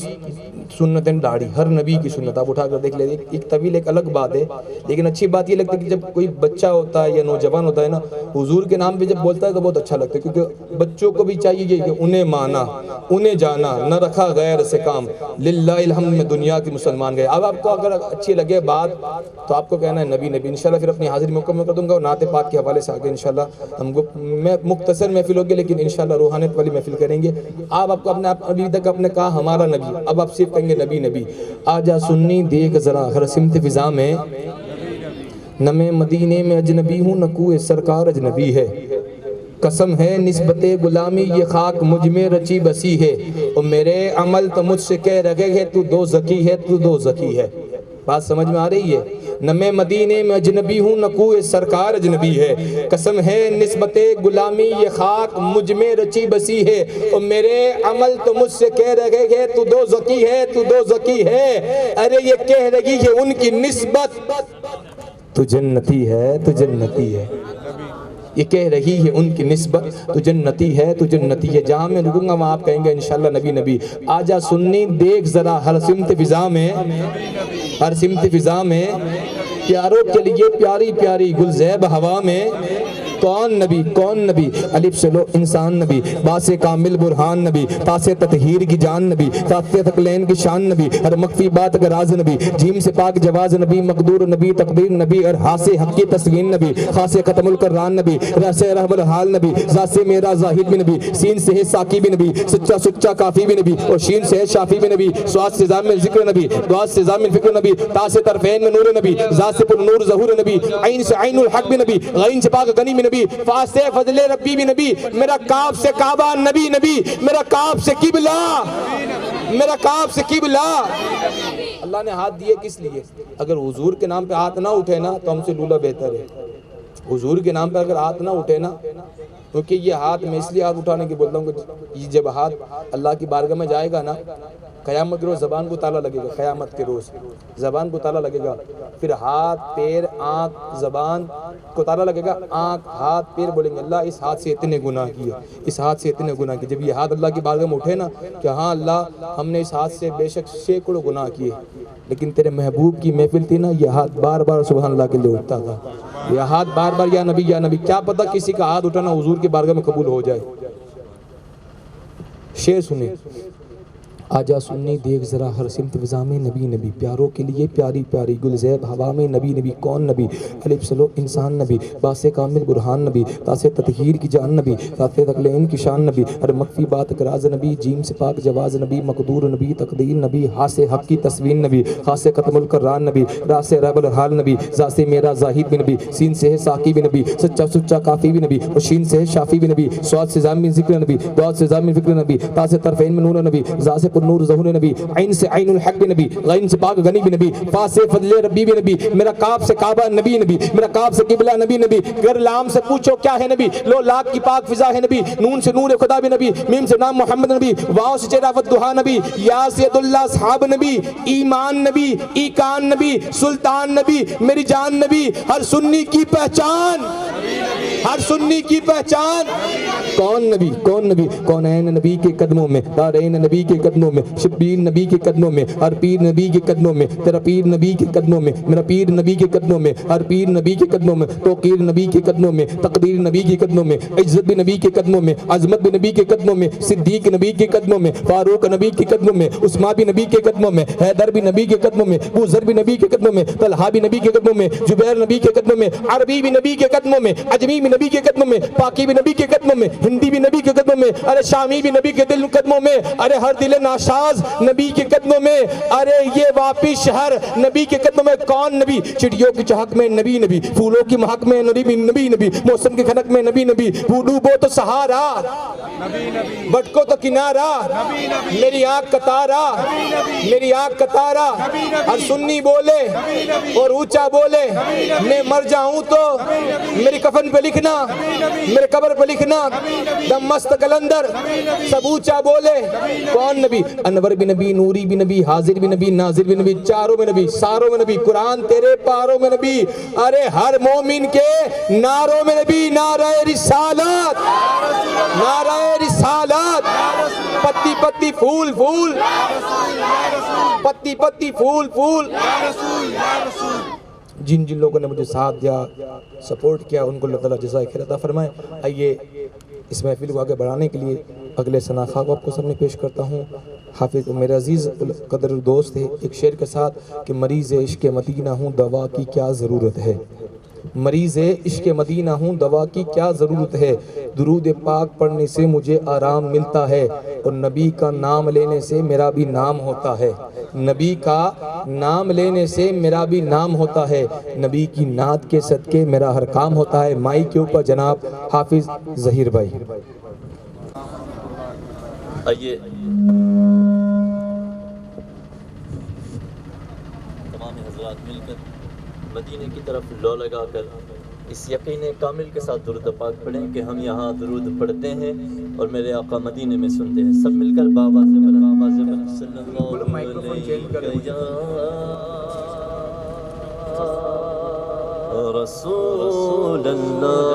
سنت داڑھی، ہر نبی کی سنت آپ اٹھا کر دیکھ لیں، ایک طویل ایک الگ بات ہے، لیکن اچھی بات یہ لگتا ہے کہ جب کوئی بچہ ہوتا ہے یا نوجوان ہوتا ہے نا، حضور کے نام پہ جب بولتا ہے تو بہت اچھا لگتا ہے، کیونکہ بچوں کو بھی چاہیے کہ انہیں مانا، انہیں جانا، نہ رکھا غیر سے کام، للہ الحمد میں دنیا کی مسلمان گئے۔ اب آپ کو اگر اچھی لگے بات تو آپ کو کہنا ہے نبی نبی، انشاءاللہ پھر اپنی حاضری مکمل کر دوں گا، اور نعت پاک کے حوالے سے آگے انشاءاللہ ہم کو میں مختصر محفل ہوگی لیکن انشاءاللہ روحانیت والی محفل کریں گے۔ آپ کو اپنے ابھی تک آپ نے کہا ہمارا نبی، اب آپ صرف کہیں گے نبی نبی، آجا سنی دیکھ ذرا ہر سمت فضا میں، نہ میں مدینے میں اجنبی ہوں نہ کوئی سرکار اجنبی ہے، قسم ہے نسبت غلامی یہ خاک مجھ میں رچی بسی ہے، اور میرے عمل تو مجھ سے کہہ رہے ہے تو دو زکی ہے، تو دو زکی ہے۔ بات سمجھ میں آ رہی ہے؟ نہ میں مدینے میں اجنبی ہوں نہ کوئی سرکار اجنبی ہے، قسم ہے نسبت غلامی یہ خاک مجھ میں رچی بسی ہے، اور میرے عمل تو مجھ سے کہہ رہے ہیں تو دوزخی ہے تو دوزخی ہے، ارے یہ کہہ رہی ہے ان کی نسبت تو جنتی ہے تو جنتی ہے، یہ کہہ رہی ہے ان کی نسبت تو جنتی ہے تو جنتی ہے۔ جہاں میں رکوں گا وہاں آپ کہیں گے انشاءاللہ نبی نبی۔ آجا سنی دیکھ ذرا ہر سمت فضا میں، ہر سمت فضا میں، پیاروں کے لیے پیاری پیاری گلزیب ہوا میں، کون نبی کون نبی، الف سے لو انسان نبی، با سے کامل برہان نبی، تا سے تطہیر کی جان نبی، تا سے تقلین کی شان نبی، ہر مخفی بات کا راز نبی، جیم سے پاک جواز نبی، مقدور نبی تقدیر نبی، اور ہا سے حق کی تسکین نبی، خا سے ختم القرآن نبی، رہ سے رحم الحال نبی، زا سے میرا زاہد بھی نبی، سین سے ہے ساقی بھی نبی، سچا سچا کافی بھی نبی، اور شین سے ہے شافی بھی نبی، سواد سے ضامن ذکر نبی، دعات سے ضامن فکر نبی، تا سے طرفین میں نور نبی، ذات سے پر نور ظہور نبی، عین سے عین الحق بھی نبی، غین سے پاک غنی بھی نبی، فا سے فضل ربی بھی نبی، میرا کعب سے کعبہ نبی نبی، میرا کعب سے قبلہ، میرا کعب سے قبلہ۔ اللہ نے ہاتھ دیے کس لیے؟ اگر حضور کے نام پہ ہاتھ نہ اٹھے نا تو ہم سے لولا بہتر ہے۔ حضور کے نام پہ اگر ہاتھ نہ اٹھے نا، کیونکہ یہ ہاتھ میں اس لیے ہاتھ اٹھانے کی بولتا ہوں کہ یہ جب ہاتھ اللہ کی بارگاہ میں جائے گا نا، قیامت کے روز زبان کو تالا لگے گا، قیامت کے روز زبان کو تالا لگے گا، پھر ہاتھ پیر آنکھ زبان کو تالا لگے گا، آنکھ ہاتھ پیر بولیں گے اللہ اس ہاتھ سے اتنے گناہ کیا، اس ہاتھ سے اتنے گناہ کیا۔ جب یہ ہاتھ اللہ کی بارگاہ میں اٹھے نا کہ ہاں اللہ ہم نے اس ہاتھ سے بے شک سینکڑوں گناہ کیے، لیکن تیرے محبوب کی محفل تھی نا، یہ ہاتھ بار بار سبحان اللہ کے لیے اٹھتا تھا، یہ ہاتھ بار بار یا نبی یا نبی۔ کیا پتہ کسی کا ہاتھ اٹھانا حضور کی بارگاہ میں قبول ہو جائے۔ شعر سنیں، آجا سنی دیکھ ذرا ہر سمت فضا میں نبی نبی، پیاروں کے لیے پیاری پیاری گلزیب ہوا میں نبی نبی، کون نبی، الف سے لو انسان نبی، با سے کامل برہان نبی، تا سے تطہیر کی جان نبی، تا سے تقلین کی شان نبی، ہر مخفی بات کا راز نبی، جیم سے پاک جواز نبی، مقدور نبی تقدیر نبی، ہا سے حق کی تسوین نبی، خا سے ختم القرآن نبی، را سے رب الحال نبی، زا سے میرا زاہد بھی نبی، سین سے ہے ساقی بھی نبی، سچا سچا کافی بھی نبی، اور شین سے ہے شافی بھی نبی، سواد سے ضامن ذکر نبی، دعات سے ضامن فکر نبی، تا سے طرفین میں نور نبی، زا سے پر نور ظہور نبی، عین سے عین الحق بھی نبی، غین سے پاک غنی بھی نبی، فا سے فضل ربی بھی نبی، میرا کعب سے کعبہ نبی نبی، میرا کعب سے قبلہ نبی نبی، گر لام سے پوچھو کیا ہے نبی، لو لاکھ کی پاک فضا ہے نبی، نون سے نور خدا بھی نبی، میم سے نام محمد نبی، واو سے چہرہ ودہا نبی، یا سید اللہ صحاب نبی، ایمان نبی، ایکان نبی، سلطان نبی، میری جان نبی، ہر سنی کی پہچان، ہر سنی کی پہچان، کون نبی کون نبی، کونین نبی کے قدموں میں، دارین نبی کے قدموں میں، شبیر نبی کے قدموں میں، ہر پیر نبی کے قدموں میں، تیرا پیر نبی کے قدموں میں، میرا پیر نبی کے قدموں میں، ہر پیر نبی کے قدموں میں، توقیر نبی کے قدموں میں، تقدیر نبی کے قدموں میں، عزت بھی نبی کے قدموں میں، عظمت بھی نبی کے قدموں میں، صدیق نبی کے قدموں میں، فاروق نبی کے قدموں میں، عثمان بھی نبی کے قدموں میں، حیدر بھی نبی کے قدموں میں، ابوذر بھی نبی کے قدموں میں، طلحہ بھی نبی کے قدموں میں، جبیر نبی کے قدموں میں، عربی بھی نبی کے قدموں میں، اجمی بھی نبی کے قدموں میں، پاکی بھی نبی کے قدموں میں، ہندی بھی نبی کے قدموں میں، ارے شامی بھی نبی کے دل قدموں میں، ارے ہر دل ناشاز نبی کے قدموں میں، ارے یہ واپی شہر نبی کے قدموں میں، کون نبی، چڑیوں کی چہک میں نبی نبی، پھولوں کی مہک میں نبی نبی نبی، موسم کی کھنک میں نبی نبی، ڈوبو تو سہارا بٹکو تو کنارا، میری آنکھ کا تارا، میری آنکھ کا تارا، ہر سنی بولے اور اونچا بولے، میں مر جاؤں تو میری کفن پہ لکھنا، میرے قبر پہ لکھنا، دم مست کلندر، سب اونچا بولے، کون نبی، انور بھی نبی، نوری بھی نبی، حاضر بھی نبی، ناظر بھی نبی، چاروں میں نبی، ساروں میں نبی، قرآن تیرے پاروں میں نبی، ارے ہر مومن کے ناروں میں نبی، نعرہ رسالت، نعرہ رسالت، پتی پتی پھول پھول، پتی پتی پھول پھول، جن جن لوگوں نے مجھے ساتھ دیا، سپورٹ کیا، ان کو اللہ تعالیٰ جزائے خیر عطا فرمائے۔ آئیے اس محفل کو آگے بڑھانے کے لیے اگلے ثناخواہ کو آپ کو سامنے پیش کرتا ہوں۔ حافظ میرے عزیز قدر دوست ہے، ایک شعر کے ساتھ کہ مریض عشق مدینہ ہوں دوا کی کیا ضرورت ہے، مریض عشق مدینہ ہوں دوا کی کیا ضرورت ہے، درود پاک پڑھنے سے مجھے آرام ملتا ہے، اور نبی کا نام لینے سے میرا بھی نام ہوتا ہے، نبی کا نام لینے سے میرا بھی نام ہوتا ہے، نبی کی نعت کے صدقے میرا ہر کام ہوتا ہے۔ مائی کے اوپر جناب حافظ ظہیر بھائی۔ آئیے تمام حضرات مل کر مدینے کی طرف لو لگا کر اس یقین کامل کے ساتھ درود پاک پڑھیں کہ ہم یہاں درود پڑھتے ہیں اور میرے آقا مدینے میں سنتے ہیں. سب مل کر باواز بلند صلی اللہ علیہ رسول اللہ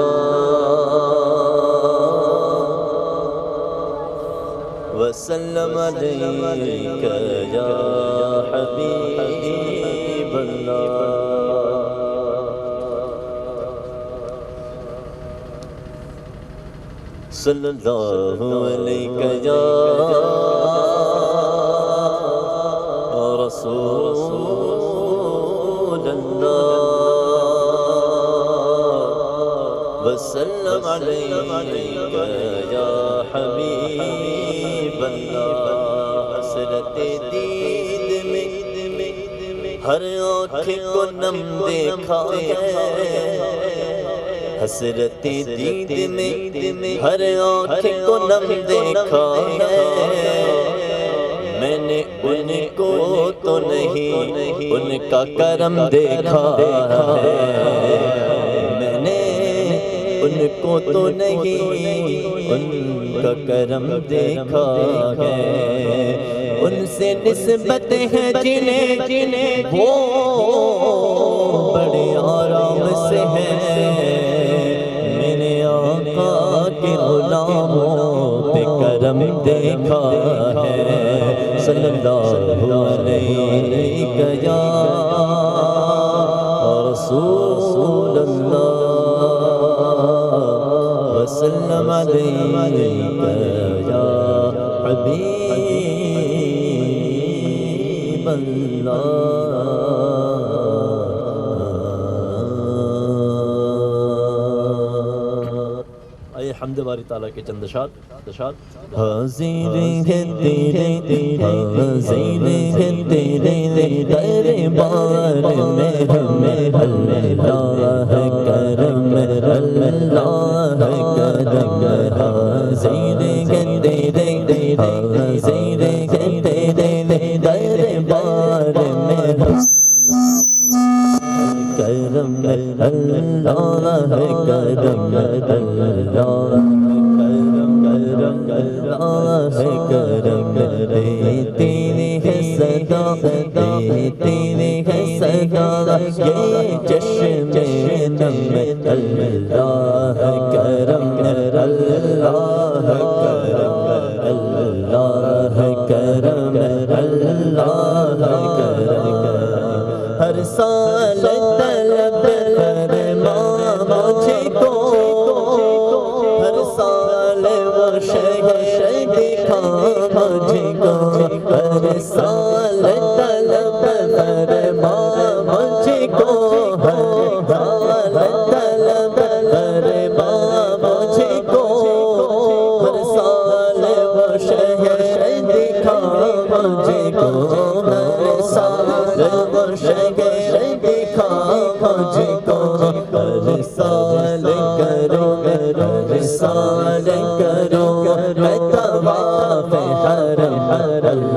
وسلم علیک یا حبیب اللہ. صلی اللہ علیہ یا رسول اللہ وسلم علیہ یا حبیب اللہ. حسرت دید میں ہر آنکھ کو نم دیکھا ہے. حسرت دید میں ہر آنکھ کو نم دیکھا ہے. میں نے ان کو تو نہیں ان کا کرم دیکھا ہے. میں نے ان کو تو نہیں ان کا کرم دیکھا ہے. ان سے نسبت ہے جنہیں وہ بڑے آرام سے ہیں. آقا کے غلاموں پہ کرم دیکھا ہے. صلی اللہ علیہ یا رسول اللہ وسلم علیہ یا حبیب اللہ. حمد باری تعالیٰ کے چند اشعار. حاضر ہے تیرے حاضر ہے تیرے دربار میں ہمیں اللہ کرم اللہ کرم. حاضر ہے تیرے حاضر ہے تیرے دربار میں کرم اللہ کرم اللہ کرم. تیری ہے صدا تیری ہے صدا یہ چشم نم اللہ کرم اللہ کرم اللہ کرم اللہ کرم. ہر سال طلب فرما مجھے کو ہر سال وہ شہر دکھا مجھے کو. ہر سال طلب فرما مجھے کو ہر سال طلب فرما مجھے کو. ہر سال وہ شہر دکھا مجھے کو. ہر سال وہ شہر دکھا مجھے کو. رسال کرو رسال کرو میں طواف حرم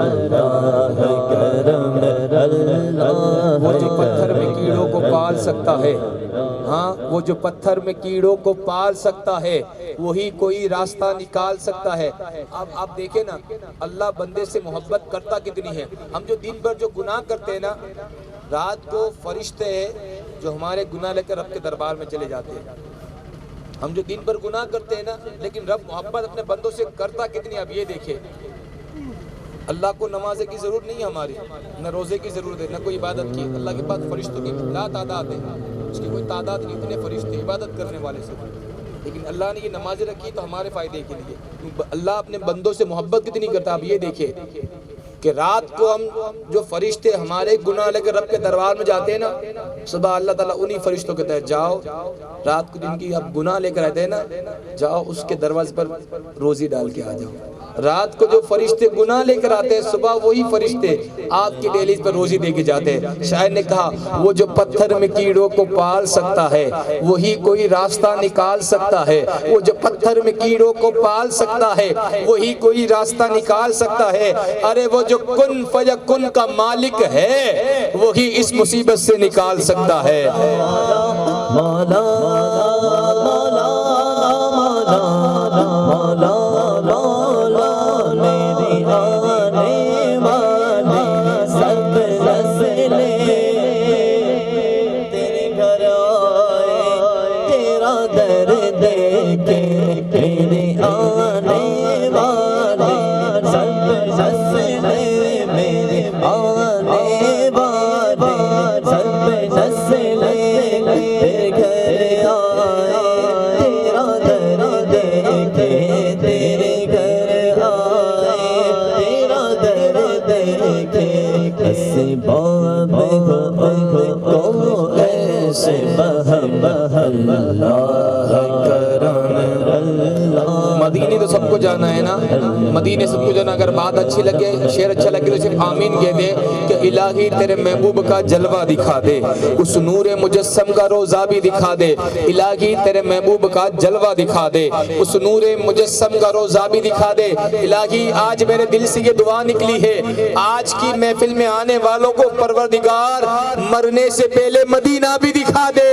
اللہ کرم اللہ. وہ جو پتھر میں کیڑوں کو پال سکتا ہے, ہاں وہ جو پتھر میں کیڑوں کو پال سکتا ہے وہی کوئی راستہ نکال سکتا ہے. اب آپ دیکھیں نا اللہ بندے سے محبت کرتا کتنی ہے. ہم جو دن بھر جو گناہ کرتے ہیں نا, رات کو فرشتے ہیں جو ہمارے گناہ لے کر رب کے دربار میں چلے جاتے ہیں. ہم جو دن بھر گناہ کرتے ہیں نا, لیکن رب محبت اپنے بندوں سے کرتا کتنی. اب یہ دیکھیں اللہ کو نماز کی ضرورت نہیں ہے ہماری, نہ روزے کی ضرورت ہے, نہ کوئی عبادت کی. اللہ کے پاس فرشتوں کی لا تعداد ہے, اس کی کوئی تعداد نہیں. اتنے فرشتے عبادت کرنے والے سے, لیکن اللہ نے یہ نمازیں رکھی تو ہمارے فائدے کے لیے. اللہ اپنے بندوں سے محبت کتنی کرتا. اب یہ دیکھیں کہ رات کو ہم جو فرشتے ہمارے گناہ لے کر رب کے دربار میں جاتے ہیں نا, صبح اللہ تعالیٰ انہی فرشتوں کے تحت جاؤ. رات کو جن کی آپ گناہ لے کر آتے ہیں نا, جاؤ اس کے دروازے پر روزی ڈال کے آ جاؤ. رات کو جو فرشتے گناہ لے کر آتے ہیں, صبح وہی فرشتے آپ کی ڈیلیز پر روزی دے کے جاتے ہیں. شاعر نے کہا وہ جو پتھر میں کیڑوں کو پال سکتا ہے وہی کوئی راستہ نکال سکتا ہے. وہ جو پتھر میں کیڑوں کو پال سکتا ہے وہی کوئی راستہ نکال سکتا ہے. ارے وہ جو کن فیکن کا مالک ہے وہی اس مصیبت سے نکال سکتا ہے. مولا مولا مولا مولا مولا میری آنے والی سب نسلیں تیرے گھر آئے تیرا در دیکھے میری آنے والی سب نسلیں میری آنے والی سب نسلیں تیرے گھر آئے تیرا در دیکھے تیرے گھر آئے تیرا در دیکھے اسباب کو ایسے بہم اللہ کرم اللہ. مدینے تو سب کو جانا ہے نا, مدینے سب کو جانا. اگر بات اچھی لگے, شعر اچھا لگے تو صرف آمین کہہ دے کہ الہی تیرے محبوب کا جلوہ دکھا دے, اس نور مجسم کا روزہ بھی دکھا دے. الہی تیرے محبوب کا جلوہ دکھا دے, اس نور مجسم کا روزہ بھی دکھا دے. الہی آج میرے دل سے یہ دعا نکلی ہے, آج کی محفل میں آنے والوں کو پروردگار مرنے سے پہلے مدینہ بھی دکھا دے.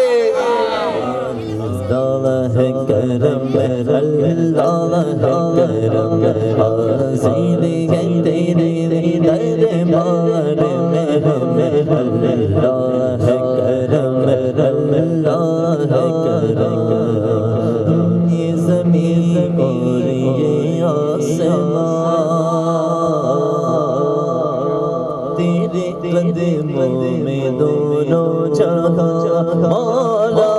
اللہ ہے کرم اللہ ہے کرم حاضر ہے تیرے دربار میں اللہ ہے کرم اللہ ہے کرم. یہ زمین اور یہ آسمان تیرے قدموں میں دونوں جہاں مولا.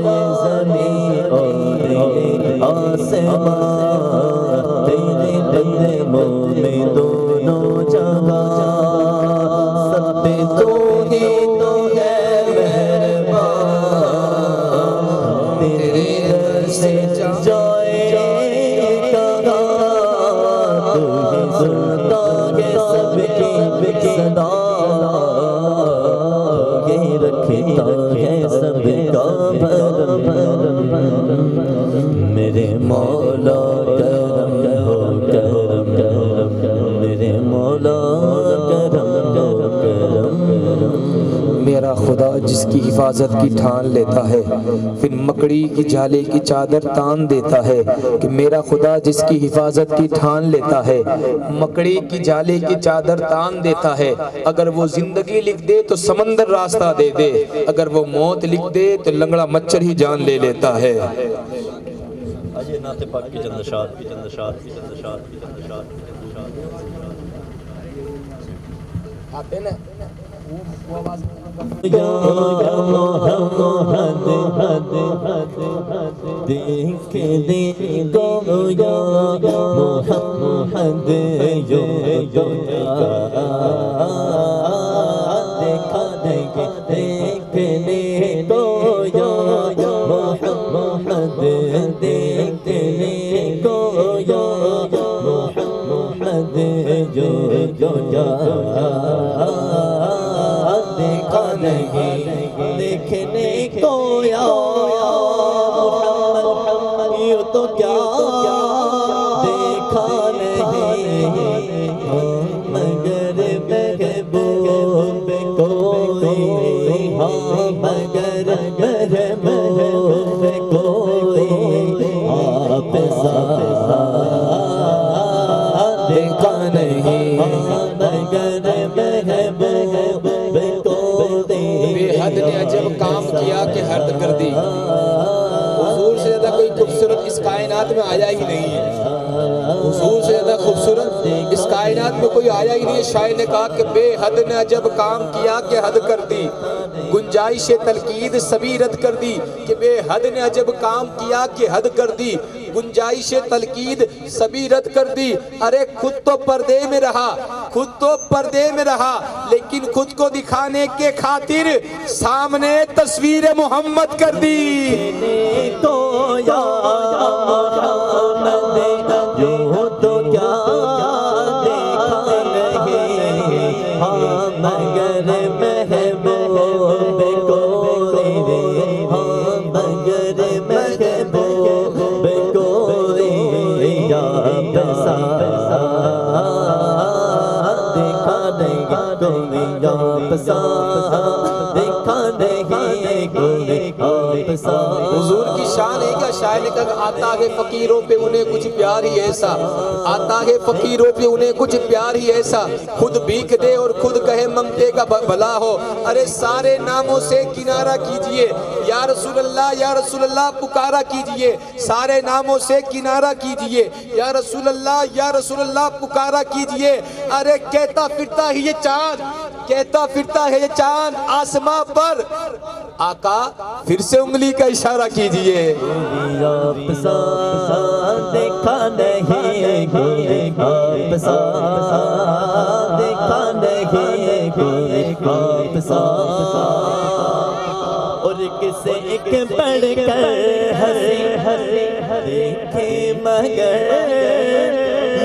یہ زمین اور یہ آسمان تیرے قدموں میں دونوں جہاں سب پہ تو ہی تو ہے مہربان. تیرے در سے جائے کہاں تو ہی سنتا ہے سب کی صدا, یہ رکھتا ہے سب کا بھرم. میرے مولا کرم ہو کرم کرم میرے مولا کرم ہو کرم. میرا خدا جس کی حفاظت کی ٹھان لیتا ہے پھر مکڑی کی جالے کی چادر تان دیتا ہے. کہ میرا خدا جس کی حفاظت کی ٹھان لیتا ہے مکڑی کی جالے کی چادر تان دیتا ہے. اگر وہ زندگی لکھ دے تو سمندر راستہ دے دے, اگر وہ موت لکھ دے تو لنگڑا مچھر ہی جان لے لیتا ہے. آئیے نعت پاک کی چند اشعار کی چند اشعار کی چند اشعار کی چند اشعار کی چند اشعار آتے نا یا محمد دیکھ دیکھو یا محمد دیکھا دیکھنے کو یا محمد دیکھنے کو یا محمد دیکھا نہیں دیکھنے کو یا محمد یوں تو کیا دیکھا نہیں مگر محبوب کوئی ہاں مگر محبوب کوئی آپ سا دیکھا نہیں مگر محبوب بے حد نے عجب کام کیا کہ حد کر دی. حضور سے زیادہ کوئی خوبصورت اس کائنات میں آیا ہی نہیں ہے. حضور سے زیادہ خوبصورت اس کائنات میں کوئی آیا ہی نہیں ہے. شاعر نے کہا کہ بے حد نے عجب کام کیا کہ حد کر دی, گنجائش تلقید سبھی رد کر دی. کہ بے حد نے عجب کام کیا کہ حد کر دی, گنجائش تلقید سبھی رد کر دی. ارے خود تو پردے میں رہا, خود تو پردے میں رہا, لیکن خود کو دکھانے کے خاطر سامنے تصویر محمد کر دی. تو یا محمد یوں تو کیا دیکھا نہیں ہاں مگر محبوب کوئی ہاں مگر محبوب کوئی یا پیسہ آپ سا دیکھا نہیں کوئی آپ سا. حضور کی شان ہے کہ شاعر نے کہا آتا ہے فقیروں پہ انہیں کچھ پیار ہی ایسا, آتا ہے فقیروں پہ انہیں کچھ پیار ہی ایسا, خود بھیک دے اور خود کہے ممتے کا بھلا ہو. ارے سارے ناموں سے کنارہ کیجئے یا رسول اللہ پکارا کیجئے, سارے ناموں سے کنارہ کیجئے یا رسول اللہ پکارا کیجئے. ارے کہتا پھرتا ہے یہ چاند آسماں پر, آقا پھر سے انگلی کا اشارہ کیجئے. آپ سا دیکھا نہیں کوئی آپ سا دیکھا نہیں کوئی آپ سا. اور کسے ایک بڑھ کر ہنسی دیکھے مگر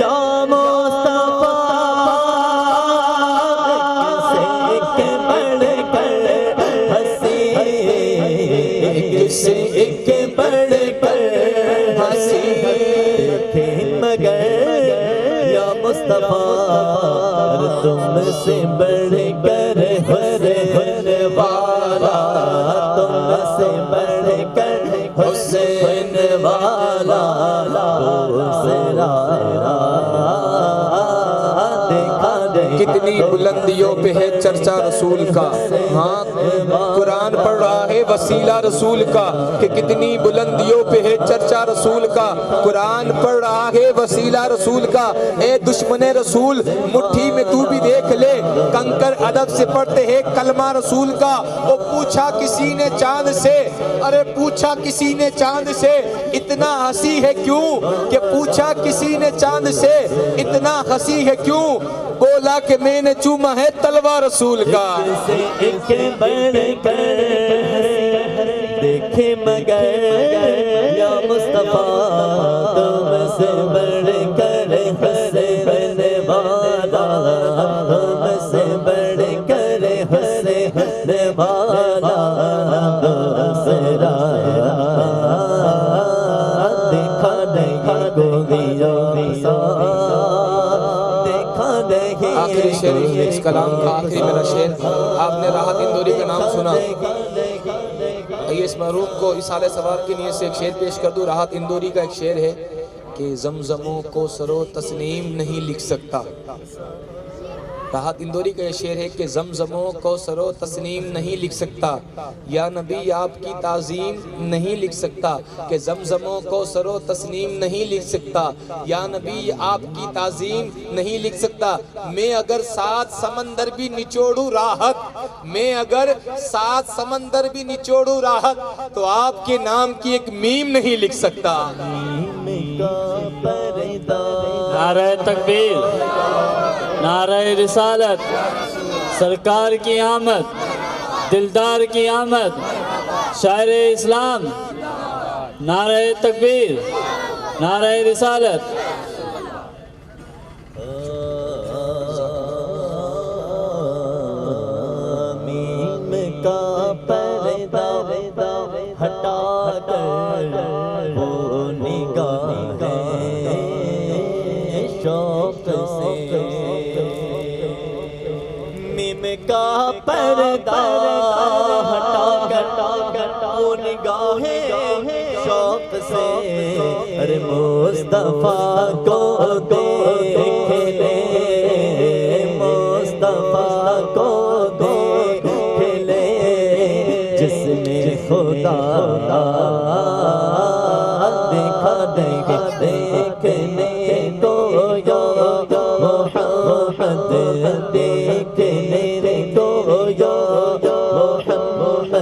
یا مصطفیٰ, کسے ایک بڑھ کر ہنسی کسے ایک بڑھ کر ہنسی دیکھے مگر یا مصطفیٰ, تم سے بڑھ کر حسن والا, تم سے بڑھ کر حسن والا دوسرا دیکھا نہیں. کتنی بلندیوں پہ ہے چرچا رسول کا, ہاں قرآن پڑھ رہا ہے وسیلہ رسول کا, کہ کتنی بلندیوں پہ ہے چرچا رسول کا, قرآن پڑھ رہا ہے وسیلہ رسول کا. اے دشمن رسول مٹھی میں تو بھی دیکھ لے, کنکر ادب سے پڑھتے ہیں کلمہ رسول کا. وہ پوچھا کسی نے چاند سے, ارے پوچھا کسی نے چاند سے اتنا ہنسی ہے کیوں, کہ پوچھا کسی نے چاند سے اتنا ہنسی ہے کیوں, بولا کہ میں نے چوما ہے تلوار رسول کا. ایک بڑھ کر دیکھے مگر یا مصطفیٰ, تم سے بڑھ کر حسن والا, تم سے بڑھ کر حسن والا دوسرا دیکھا نہیں کوئی آپ سا دیکھا نہیں. آخری شعر اس کلام کا آخری میرا شعر, آپ نے راحت اندوری کا نام سنا, یہ اس محروم کو اس حال ثواب کی نیت سے ایک شعر پیش کر دوں. راحت اندوری کا ایک شعر ہے کہ زمزموں کو سرو تسنیم نہیں لکھ سکتا. راحت اندوری کا یہ شعر ہے کہ زمزموں کو سرو تسنیم نہیں لکھ سکتا, یا نبی آپ کی تعظیم نہیں لکھ سکتا, کہ زمزموں کو سرو تسنیم نہیں لکھ سکتا, یا نبی آپ کی تعظیم نہیں لکھ سکتا. میں اگر 7 سمندر بھی نچوڑوں راحت, میں اگر 7 سمندر بھی نچوڑوں راحت, تو آپ کے نام کی ایک میم نہیں لکھ سکتا. نعرہ تکبیر, نعرہ رسالت, سرکار کی آمد, دلدار کی آمد, شاعر اسلام, نعرہ تکبیر, نعرہ رسالت. میم کا پردہ ہٹا کر وہ نگاہ شوق سے, میم کا پردہ ہٹا کر وہ نگاہ شوق سے, ارے مصطفیٰ کو دیکھ لے, مصطفیٰ کو دیکھ لے, جس نے خدا دیکھا دیکھنے کو یا محمد, دیکھنے کو یا محمد,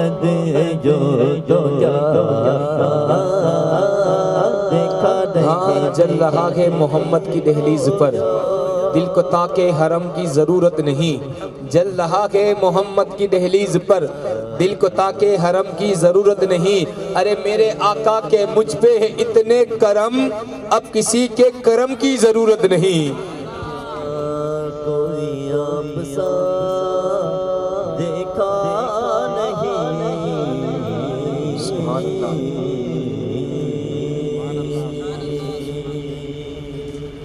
ہاں جل رہا ہے محمد کی دہلیز پر, دل کو تاکہ حرم کی ضرورت نہیں. جل رہا ہے محمد کی دہلیز پر, دل کو تاکہ حرم کی ضرورت نہیں. ارے میرے آقا کے مجھ پہ ہے اتنے کرم, اب کسی کے کرم کی ضرورت نہیں. کوئی آپ سا دیکھا نہیں. سبحان اللہ.